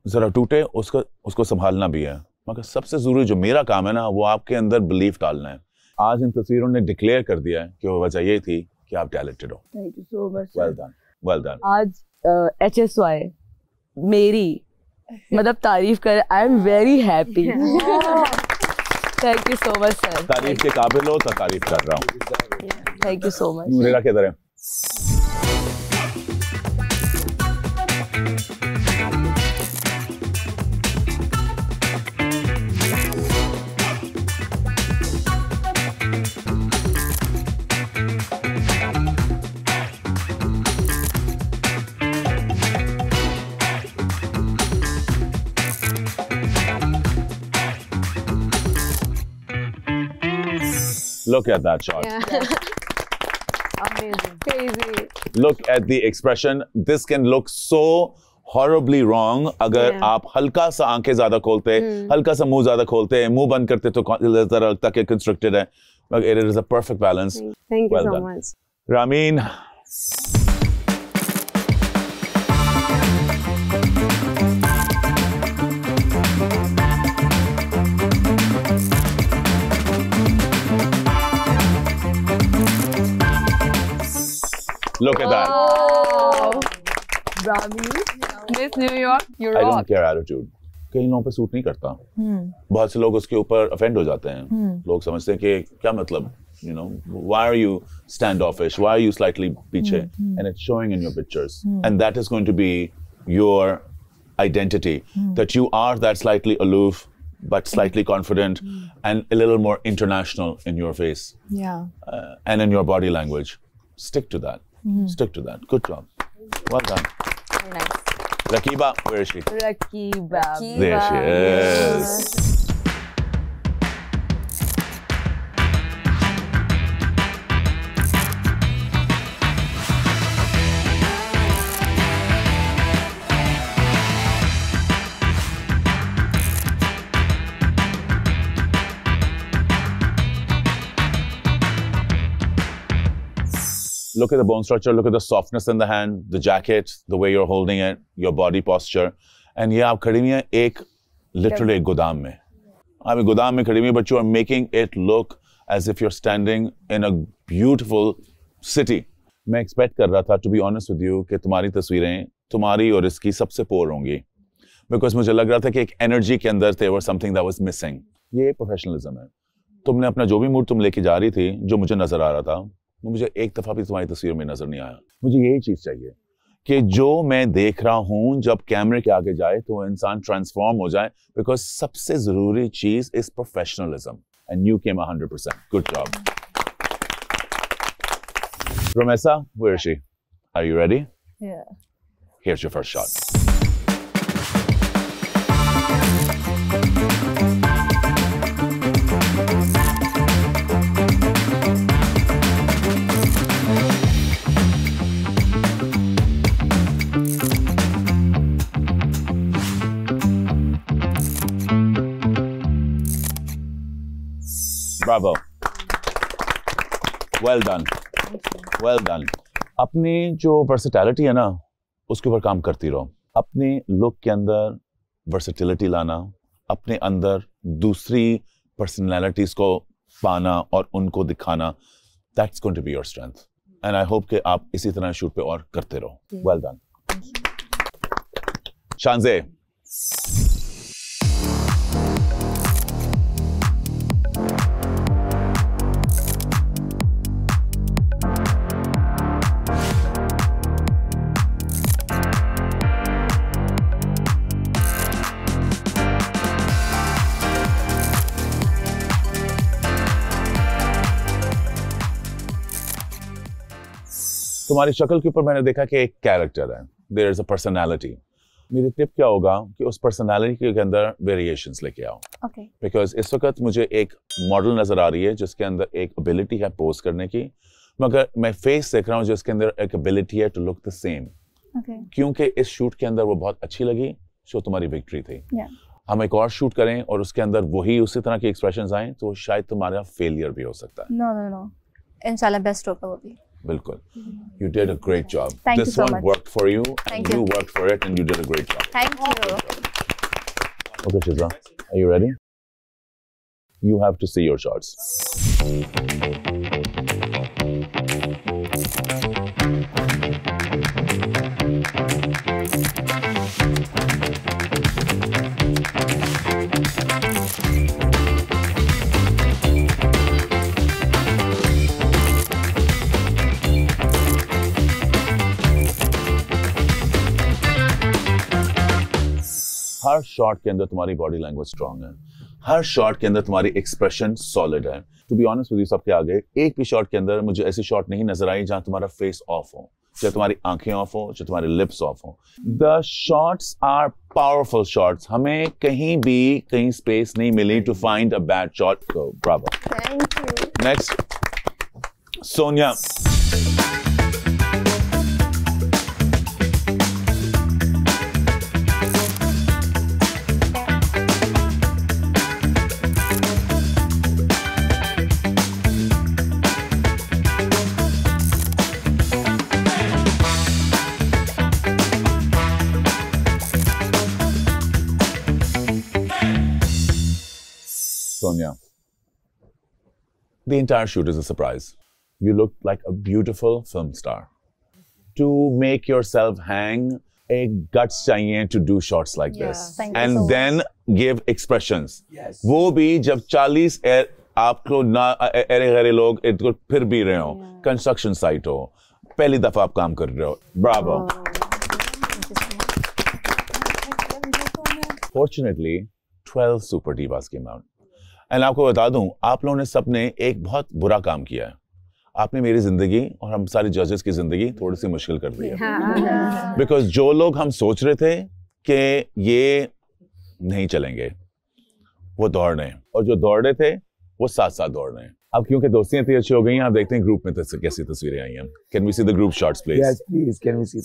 जरा टूटे उसको संभालना भी है। मगर सबसे जरूरी जो मेरा काम है ना, वो आपके अंदर बिलीफ डालना है। आज इन तस्वीरों ने डिक्लेयर कर दिया है कि वो वजह ये थी कि आप टैलेंटेड हो। Thank you so much. Well done, well done. आज HSY मेरी मतलब तारीफ कर, I am very happy. Thank you so much sir. तारीफ के काबिल हो तो तारीफ कर रहा हूँ। Thank you so much. नूरेरा किधर है? Look at that shot. Amazing. Crazy. Look at the expression. This can look so horribly wrong अगर आप हल्का सा आंखें ज्यादा खोलते, हल्का सा मुंह ज्यादा खोलते, मुंह बंद करते तो जरा लगता कि constricted है. But it is a perfect balance. Thank you well so done. much. Ramin. Look at that. Wow. Rami, Miss New York, you're I rock. don't care attitude. कई लोगों पे सूट नहीं करता। बहुत से लोग उसके ऊपर अफेंड हो जाते हैं। लोग समझते हैं कि क्या मतलब, you know, why are you standoffish? Why are you slightly पीछे? And it's showing in your pictures. And that is going to be your identity. That you are that slightly aloof, but slightly confident, and a little more international in your face. And in your body language. Stick to that. Stick to that. Good job. Well done. Very nice. Rakiba, where is she? Rakiba. There she is. Look at the bone structure, look at the softness in the hand, the jacket, the way you're holding it, your body posture. And ये आप खड़ी हुई हैं एक literally एक गोदाम में. I mean गोदाम में खड़ी हुई हैं, but you are making it look as if you're standing in a beautiful city. मैं expect कर रहा था, to be honest with you, कि तुम्हारी तस्वीरें तुम्हारी और इसकी सबसे पोर होंगी. Because मुझे लग रहा था कि एक energy के अंदर there was something that was missing. ये professionalism है. तुमने अपना जो भी मूड तुम लेके जा रही थी, जो मुझे नजर आ रहा था, मुझे एक दफा भी तुम्हारी तस्वीर में नजर नहीं आया. मुझे यही चीज चाहिए कि जो मैं देख रहा हूं जब कैमरे के आगे जाए तो इंसान ट्रांसफॉर्म हो जाए. बिकॉज सबसे जरूरी चीज is professionalism and you came 100%. Good job. Romesa, where is she? Are you ready? Yeah. Here's your first shot. Bravo. Well done. Well done. अपनी जो वर्सेटैलिटी है ना उसके ऊपर काम करती रहो. अपने लुक के अंदर वर्सेटिलिटी लाना, अपने अंदर दूसरी पर्सनैलिटीज को पाना और उनको दिखाना, that's going to be your strength. And I hope कि आप इसी तरह शूट पे और करते रहो. Well done. Shanze. तुम्हारी शक्ल के ऊपर मैंने देखा कि एक कैरेक्टर है. There is a personality. मेरी टिप क्या होगा कि उस पर्सनालिटी के अंदर वेरिएशंस लेके आओ. ओके. बिकॉज इस वक्त मुझे एक मॉडल नजर आ रही है जिसके अंदर एक एबिलिटी है पोज करने की, मगर मैं फेस देख रहा हूँ जिसके अंदर एक एबिलिटी है टू लुक द सेम. क्योंकि इस शूट के अंदर वो बहुत अच्छी लगी, सो तुम्हारी विक्ट्री थी. हम एक और शूट करें और उसके अंदर वही उसी तरह के एक्सप्रेशंस आए तो शायद तुम्हारा फेलियर भी हो सकता है. नो इंशाल्लाह बेस्ट होगा वो भी. बिल्कुल. You did a great job. Thank this you so one much. worked for you, Thank and you. you worked for it, and you did a great job. Thank you. Okay, Shiza, are you ready? You have to see your shots. Her shot के अंदर तुम्हारी body language strong है. हर shot के अंदर तुम्हारी expression solid है. To be honest with you, सबके आगे एक भी शॉट के अंदर मुझे ऐसी शॉट नहीं नजर आई जहां तुम्हारा फेस ऑफ हो, चाहे तुम्हारी आंखें ऑफ हो, चाहे तुम्हारे लिप्स ऑफ हो. The shots are powerful shots. हमें कहीं भी कहीं स्पेस नहीं मिली to find a bad shot. So bravo. Thank you. Next, Sonia. Sonia, the entire shoot is a surprise. You looked like a beautiful film star. To make yourself hang, a guts चाहिए to do shots like this. And then give expressions. Yes. वो भी जब 40 आपको ना array गरे लोग इनको फिर भी रहे हो, कंस्ट्रक्शन साइट हो, पहली दफा आप काम कर रहे हो. Bravo. Fortunately, 12 super divas came out. And आपको बता दूं, आप लोगों ने सबने एक बहुत बुरा काम किया है. आपने मेरी जिंदगी और हम सारे जजेस की जिंदगी थोड़ी सी मुश्किल कर दी है. बिकॉज जो लोग हम सोच रहे थे कि ये नहीं चलेंगे, वो दौड़ रहे हैं, और जो दौड़ रहे थे वो साथ साथ दौड़ रहे हैं. अब क्योंकि दोस्तियां इतनी अच्छी हो गई हैं, आप देखते हैं ग्रुप में कैसी तस्वीरें आई हैं. Can we see the group shots please? Yes please, can we see the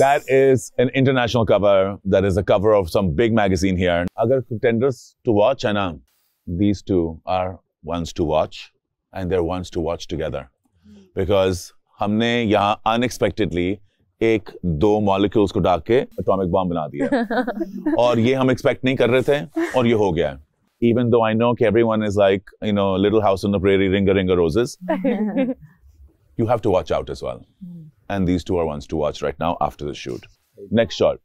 That is an international cover. That is a cover of some big magazine here. Agar contenders to watch है ना, these two are ones to watch, and they're ones to watch together, because हमने यहाँ unexpectedly एक दो molecules को डाल के atomic bomb बना दिया, और ये हम expect नहीं कर रहे थे, और ये हो गया. Even though I know that everyone is like, you know, Little House on the Prairie, Ringa Ringa Roses, you have to watch out as well. And these two are ones to watch right now after the shoot. Next shot.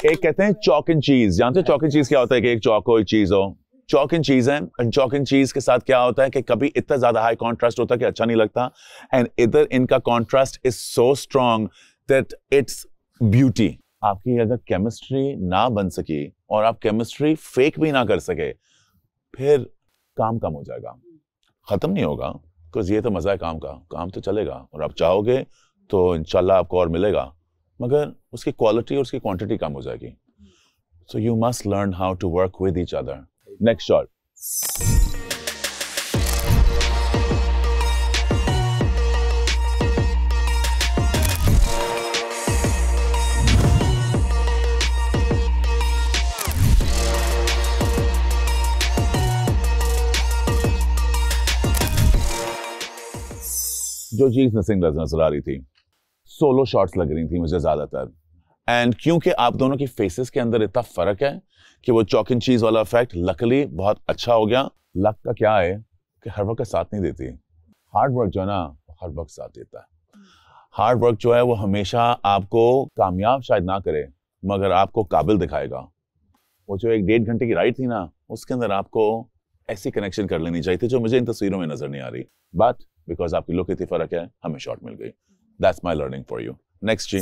एक कहते हैं chalk and चीज. जानते हो chalk and चीज क्या होता है? कि एक चॉक हो, एक चीज हो. चॉक एंड चीज है. एंड चॉक एंड चीज के साथ क्या होता है कि कभी इतना ज्यादा हाई कॉन्ट्रास्ट होता है कि अच्छा नहीं लगता, एंड इधर इनका contrast is so strong that its beauty. आपकी अगर केमिस्ट्री ना बन सकी और आप केमिस्ट्री फेक भी ना कर सके, फिर काम कम हो जाएगा, खत्म नहीं होगा. बिकॉज ये तो मजा है काम का, काम तो चलेगा और आप चाहोगे तो इंशाल्लाह आपको और मिलेगा, मगर उसकी क्वालिटी और उसकी क्वांटिटी कम हो जाएगी. So you must learn how to work with each other. Next shot. जो चीज मिसिंग नजर आ रही थी, सोलो शॉट्स लग रही थी मुझे ज्यादातर. एंड क्योंकि आप दोनों की फेसेस के अंदर इतना फर्क है कि वो चॉक एंड चीज वाला इफेक्ट लकली बहुत अच्छा हो गया. लक का क्या है कि हर वक्त साथ नहीं देती. हार्ड वर्क जो है ना, हर वक्त साथ देता है. हार्ड वर्क जो है वो हमेशा आपको कामयाब शायद ना करे, मगर आपको काबिल दिखाएगा. वो जो 1-1.5 घंटे की राइड थी ना, उसके अंदर आपको ऐसी कनेक्शन कर लेनी चाहिए थी जो मुझे इन तस्वीरों में नजर नहीं आ रही. बट बिकॉज आपकी लुक इतनी फर्क है, हमें शॉट मिल गई. That's my learning for you. Next, G.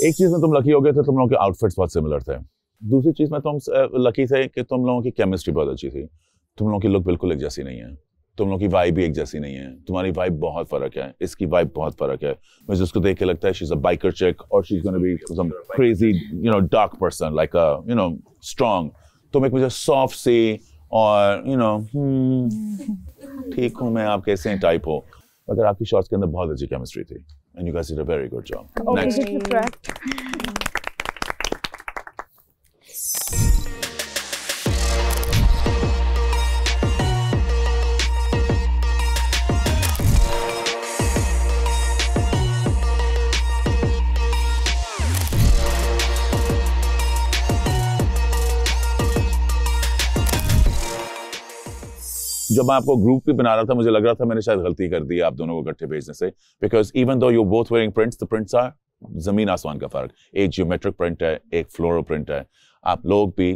एक चीज में तुम लकी हो गए थे, तुम लोगों के आउटफिट्स बहुत सिमिलर थे. दूसरी चीज में तुम लकी थे कि तुम लोगों की केमिस्ट्री बहुत अच्छी थी. तुम लोगों की लुक बिल्कुल एक जैसी नहीं है. तुम लोगों की वाइब भी एक जैसी नहीं है. तुम्हारी वाइब बहुत फर्क है, इसकी वाइब बहुत फर्क है. मुझे उसको देख के लगता है she is a biker chick और she is gonna be some crazy you know dark person like a you know strong. तुम एक मुझे सॉफ्ट सी और यू नो ठीक हूं मैं, आप कैसे हैं टाइप हो. मगर आपकी शॉट्स के अंदर बहुत अच्छी केमिस्ट्री थी and you guys did a very good job. Next. जब मैं आपको ग्रुप भी बना रहा था, मुझे लग रहा था मैंने शायद गलती कर दी आप दोनों को इकट्ठे भेजने से. Because even though you both wearing prints, the prints are जमीन आसमान का फर्क. एक जियोमेट्रिक प्रिंट है, एक फ्लोरल प्रिंट है. आप लोग भी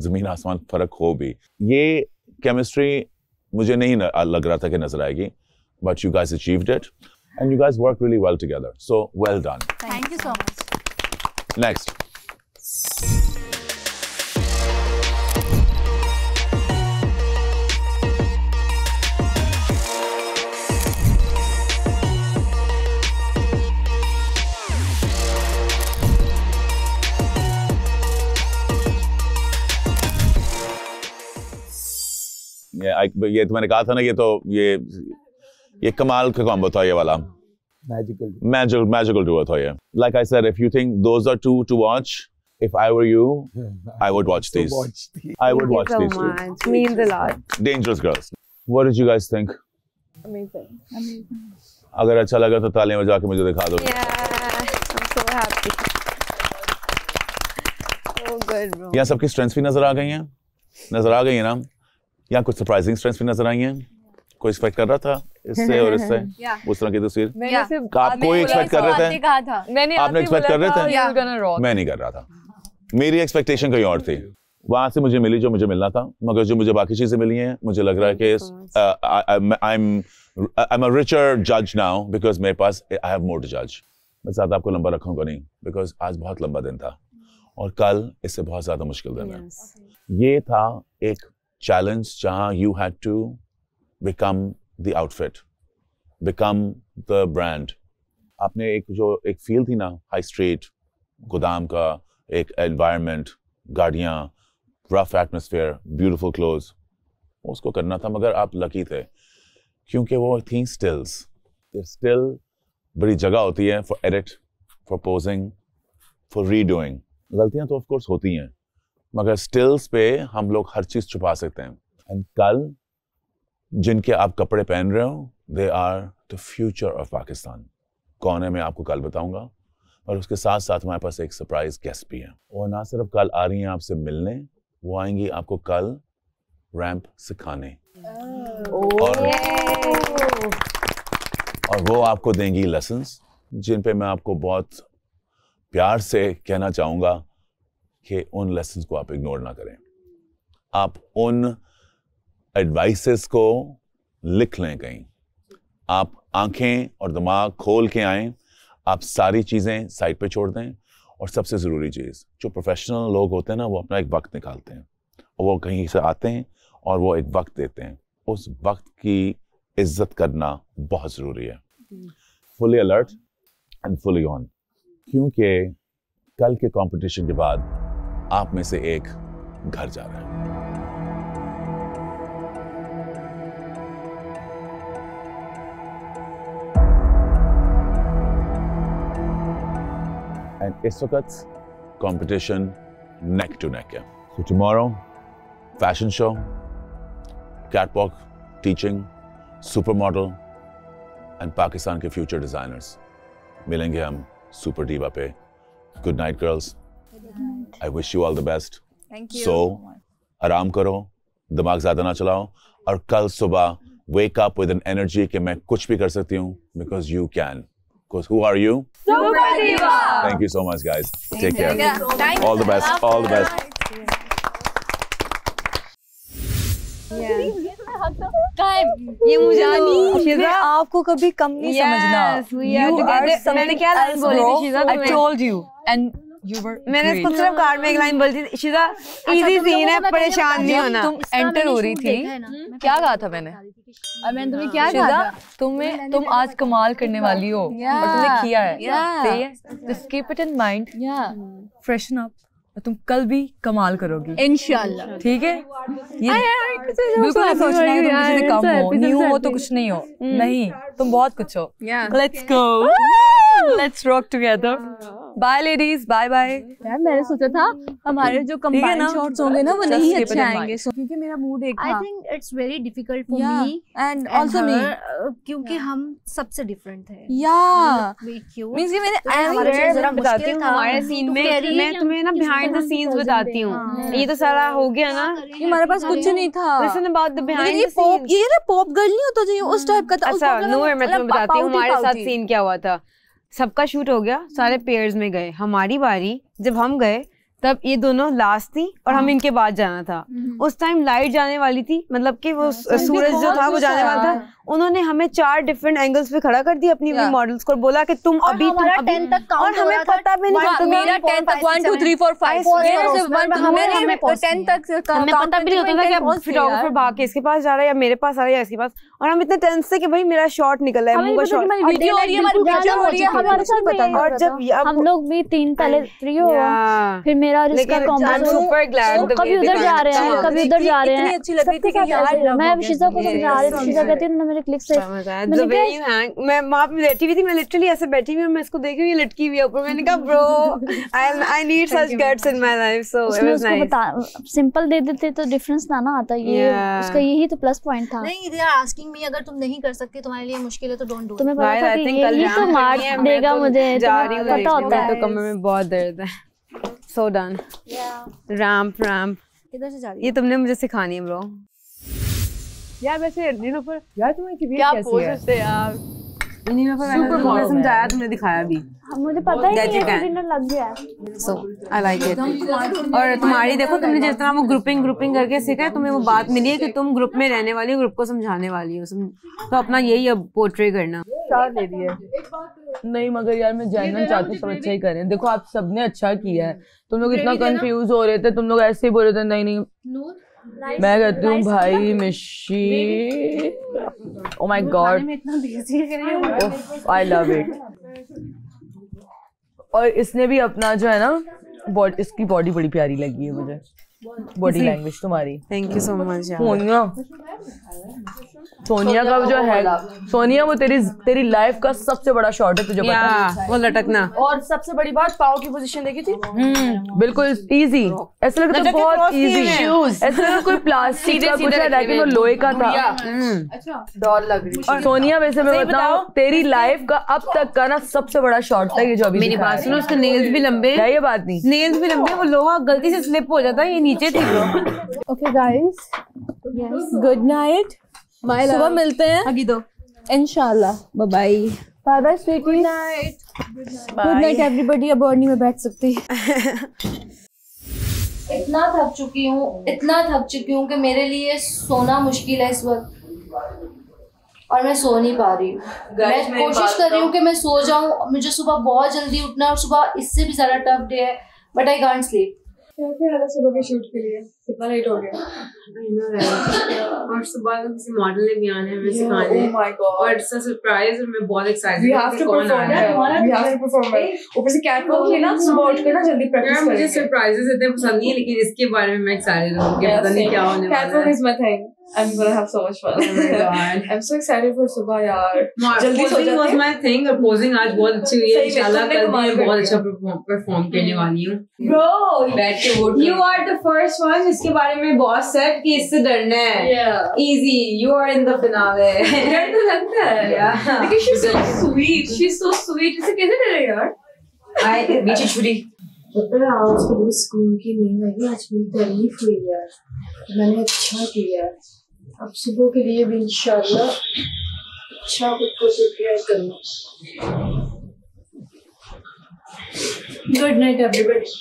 जमीन आसमान फर्क हो भी. ये केमिस्ट्री मुझे नहीं लग रहा था कि नजर आएगी, but you guys achieved it and you guys work really well together. So well done. Thank you so much. Next. ये तो मैंने कहा था ना, ये कमाल का कॉम्बो था ये वाला. Magical duo था ये. Like I said, if you think those are two to watch, if I were you, I would watch these. I would watch these two. Means a lot. Dangerous Girls. What did you guys think? Amazing. अगर अच्छा लगा तो तालियां बजा के मुझे दिखा दो. I'm so happy. So good, bro. यहाँ सबकी स्ट्रेंथ्स भी नजर आ गई हैं? नजर आ गई है ना? यहाँ कुछ सरप्राइजिंग स्ट्रेंथ्स भी नजर आई हैं. कोई एक्सपेक्ट कर रहा था इससे और इससे उस तरह की तस्वीर? आप कोई एक्सपेक्ट कर रहे थे? आपने एक्सपेक्ट कर रहे थे? मैं नहीं कर रहा था. मेरी एक्सपेक्टेशन कहीं और थी. वहाँ से मुझे मिली जो मुझे मिलना था, मगर जो मुझे बाकी चीज़ें मिली हैं मुझे लग रहा है कि I'm a richer judge now because मेरे पास I have more to judge. मैं ज़्यादा आपको लंबा रखूँगा नहीं because आज बहुत लंबा दिन था और कल इससे बहुत ज़्यादा मुश्किल दिन है। ये था एक चैलेंज जहाँ you had to become the outfit, become the brand. आपने एक फील थी ना, हाई स्ट्रीट, गोदाम का एक एनवायरनमेंट, गाड़ियाँ, रफ एटमॉस्फेयर, ब्यूटीफुल क्लोथ्स, उसको करना था। मगर आप लकी थे क्योंकि वो थी स्टिल्स। स्टिल बड़ी जगह होती है for edit, for posing, for redoing. गलतियाँ तो ऑफ कोर्स होती हैं मगर स्टिल्स पे हम लोग हर चीज़ छुपा सकते हैं। एंड कल जिनके आप कपड़े पहन रहे हो, they are the future of Pakistan. कौन है मैं आपको कल बताऊंगा, और उसके साथ साथ हमारे पास एक सरप्राइज गेस्ट भी है। और ना सिर्फ कल आ रही हैं आपसे मिलने, वो आएंगी आपको कल रैंप सिखाने और वो आपको देंगी लेसन्स जिन पे मैं आपको बहुत प्यार से कहना चाहूँगा कि उन लेसन्स को आप इग्नोर ना करें। आप उन एडवाइसेस को लिख लें कहीं, आप आंखें और दिमाग खोल के आएं, आप सारी चीज़ें साइड पे छोड़ दें। और सबसे ज़रूरी चीज़, जो प्रोफेशनल लोग होते हैं ना, वो अपना एक वक्त निकालते हैं और वो कहीं से आते हैं और वो एक वक्त देते हैं। उस वक्त की इज्जत करना बहुत ज़रूरी है। Fully alert and fully on, क्योंकि कल के कंपटीशन के बाद आप में से एक घर जा रहा है। एंड इस वक्त कंपटीशन नेक टू नेक है। So tomorrow fashion show, catwalk, teaching, super model and Pakistan के फ्यूचर डिजाइनर्स मिलेंगे हम सुपर डीवा पे। Good night girls, I wish you all the best. So आराम करो, दिमाग ज्यादा ना चलाओ और कल सुबह wake up with an energy कि मैं कुछ भी कर सकती हूँ, because you can. Because who are you? Super Diva! Thank you so much, guys. Take care. All the best. All the best. ये मुझे आपको कभी कम नहीं समझना। You are something else, bro. I told you, and you were. मैंने इसको सिर्फ car में एक लाइन बोली थी, शिजा इजी सीन है, परेशान नहीं होना। तुम एंटर हो रही थी, क्या कहा था मैंने? मैंने तुम्हें क्या कहा था? तुम आज कमाल करने वाली हो और तुमने किया है। Just keep it in mind. Freshen up. तुम कल भी कमाल करोगी इंशाल्लाह। ठीक है? ये बिल्कुल नहीं सोचना है तुम किसी से कम हो, न्यू हो तो कुछ नहीं हो। नहीं, तुम बहुत कुछ हो। Let's go. Let's rock together. Bye ladies. Bye bye. यार मैंने सोचा था हमारे जो कंबाइंड शॉट्स होंगे ना वो नहीं अच्छे आएंगे, क्योंकि मेरा मूड एक था। I think it's very difficult for me and also me, क्योंकि हम सबसे डिफरेंट थे। मींस कि मैंने जरा बताती हूँ हमारे सीन में, मैं तुम्हें ना बिहाइंड द सीन्स बताती हूँ। ये तो सारा हो गया ना, ये हमारे पास कुछ नहीं था। Listen about the behind the scenes. ये ना पॉप गर्ल नहीं होता जो उस टाइप का था। अच्छा नूर, मैं तुम्हें बताती हूँ हमारे साथ सीन क्या हुआ था। सबका शूट हो गया, सारे पेयर्स में गए, हमारी बारी जब हम गए तब ये दोनों लास्ट थी और हम इनके बाद जाना था। उस टाइम लाइट जाने वाली थी, मतलब कि वो सूरज जो था वो जाने वाला था। उन्होंने हमें 4 डिफरेंट एंगल्स पे खड़ा कर दिया अपनी मॉडल्स को, बोला कि तुम अभी और हमें पता भी नहीं, मेरा 10 तक 1 2 3 4 5 हमें 10 तक हमें पता भी नहीं होता था कि अब फोटोग्राफर भाग के इसके पास जा रहा है या मेरे पास आ रहा है या इसके पास, और हम इतने टेंस थे कि भाई मेरा शॉट निकल रहा है, मुंह का शॉट, वीडियो हो रही है, हमारी पिक्चर हो रही है, हमारे साथ पता। और जब हम लोग भी 3 पहले 3 हो, फिर मेरा और इसका कॉम्बो, कभी उधर जा रहे हैं कभी उधर जा रहे हैं। अच्छी लग रही थी कि यार मैं शिजा को समझा रही थी, शिजा कहती है ना मेरे क्लिक से मैं वहाँ पे बैठी हुई थी, मैं लिटरली ऐसे बैठी हुई और मैं इसको देख रही हूँ, ये लटकी हुई है ऊपर। मैंने कहा bro I need such guts in my life, so it was nice. Simple दे देते तो डिफरेंस ना आता, ये उसका यही तो प्लस पॉइंट था। नहीं, दे आर आस्किंग मी, अगर तुम नहीं कर सकते तुम्हारे लिए मुश्किल है तो डोंट डू। तुम्हें पता था कि ये तो मार देगा मुझे, पता होता है। तो कमर में बहुत दर्द है। So done. रैंप किधर से जा रही है? ये तुमने मुझे सिखानी है ब्रो। यार वैसे नीलोफर, यार तुम्हारी तबीयत कैसी है? क्या पोज है यार, नहीं मैं तुमने समझाया, तुमने दिखाया भी। मुझे पता ही नहीं है, डिनर लग गया है। So I like it. और तुम्हारी देखो, तुमने जिस तरह वो ग्रुपिंग करके सीखा है, तुम्हें वो बात मिली है कि तुम ग्रुप में रहने वाली हो, ग्रुप को समझाने वाली हो, तो अपना यही अब पोर्ट्रे करना। चार ले दिए नहीं, मगर यार मैं जानना चाहती हूँ सब अच्छा ही करें। देखो आप सबने अच्छा किया है, तुम लोग इतना कंफ्यूज हो रहे थे, तुम लोग ऐसे ही बोल रहे थे नहीं मैं कहती हूँ भाई मिशी, oh my God I love it. और इसने भी अपना जो है ना इसकी बॉडी बड़ी प्यारी लगी है मुझे, बॉडी लैंग्वेज तुम्हारी। Thank you so much. Sonia का जो है, सोनिया वो तेरी लाइफ का सबसे बड़ा शॉट है, तुझे पता है वो लटकना। और सबसे बड़ी बात, पाव की पोजीशन देखी थी, बिल्कुल इजी, ऐसा लगता था बहुत इजी, ऐसा लगा कोई प्लास्टिक का कुछ है लेकिन वो लोहे का था। डॉल लग रही। और सोनिया वैसे मैं बताऊं, तेरी लाइफ का अब तक का ना सबसे बड़ा शॉट था ये जो अभी। मेरी बात सुनो, उसके नेल्स भी लंबे है, ये बात नहीं, नेल्स भी लंबे, वो लोहा गलती से स्लिप हो जाता है, ये नीचे थी। ओके गाइस, गुड नाइट, सुबह मिलते हैं अगी दो इंशाल्लाह। Bye bye, bye bye sweetie, good night, good night everybody. अब और नहीं मैं बैठ सकती। इतना थक चुकी हूँ कि मेरे लिए सोना मुश्किल है इस वक्त, और मैं सो नहीं पा रही हूँ। मैं कोशिश कर रही हूँ कि मैं सो जाऊँ, मुझे सुबह बहुत जल्दी उठना है और सुबह इससे भी ज़्यादा टफ डे है, बट आई कांट स्लीप। क्या सुबह के शूट के लिए कितना लेट हो गया? और सुबह किसी मॉडल ने भी आना है, हमें सिखाने हैं, और इट्स अ सरप्राइज और मैं बहुत एक्साइटेड हूं। कौन आ रहा है? ऊपर से कैट वॉक लेना, सुबह उठ कर ना जल्दी प्रैक्टिस करेंगे। मुझे सरप्राइजेस इतने पसंद नहीं है, लेकिन इसके बारे में मैं एक्साइटेड हूं कि पता नहीं क्या होने वाला है। Catwalk is my thing, I'm gonna have so much fun. Oh my god, I'm so excited for सुबह यार। जल्दी सो जाते हैं। was my thing, और posing आज बहुत अच्छी हुई है, इंशाल्लाह कल मैं बहुत अच्छा परफॉर्म करने वाली हूँ। Bro, बैठ के vote. You are the first one जिसके बारे में बॉस सेड कि इससे डरना है। Yeah. Easy, you are in the finale. डर तो लगता है यार। लेकिन she's so sweet, she's so sweet। इसे कैसे डरे यार? नीचे छुरी। आज के स्कूल की नींद आई, आज मेरी तारीफ हुई यार, मैंने अच्छा किया। अब सुबह के लिए भी इंशाल्लाह अच्छा खुद को प्रिपेयर करना। Good night everybody.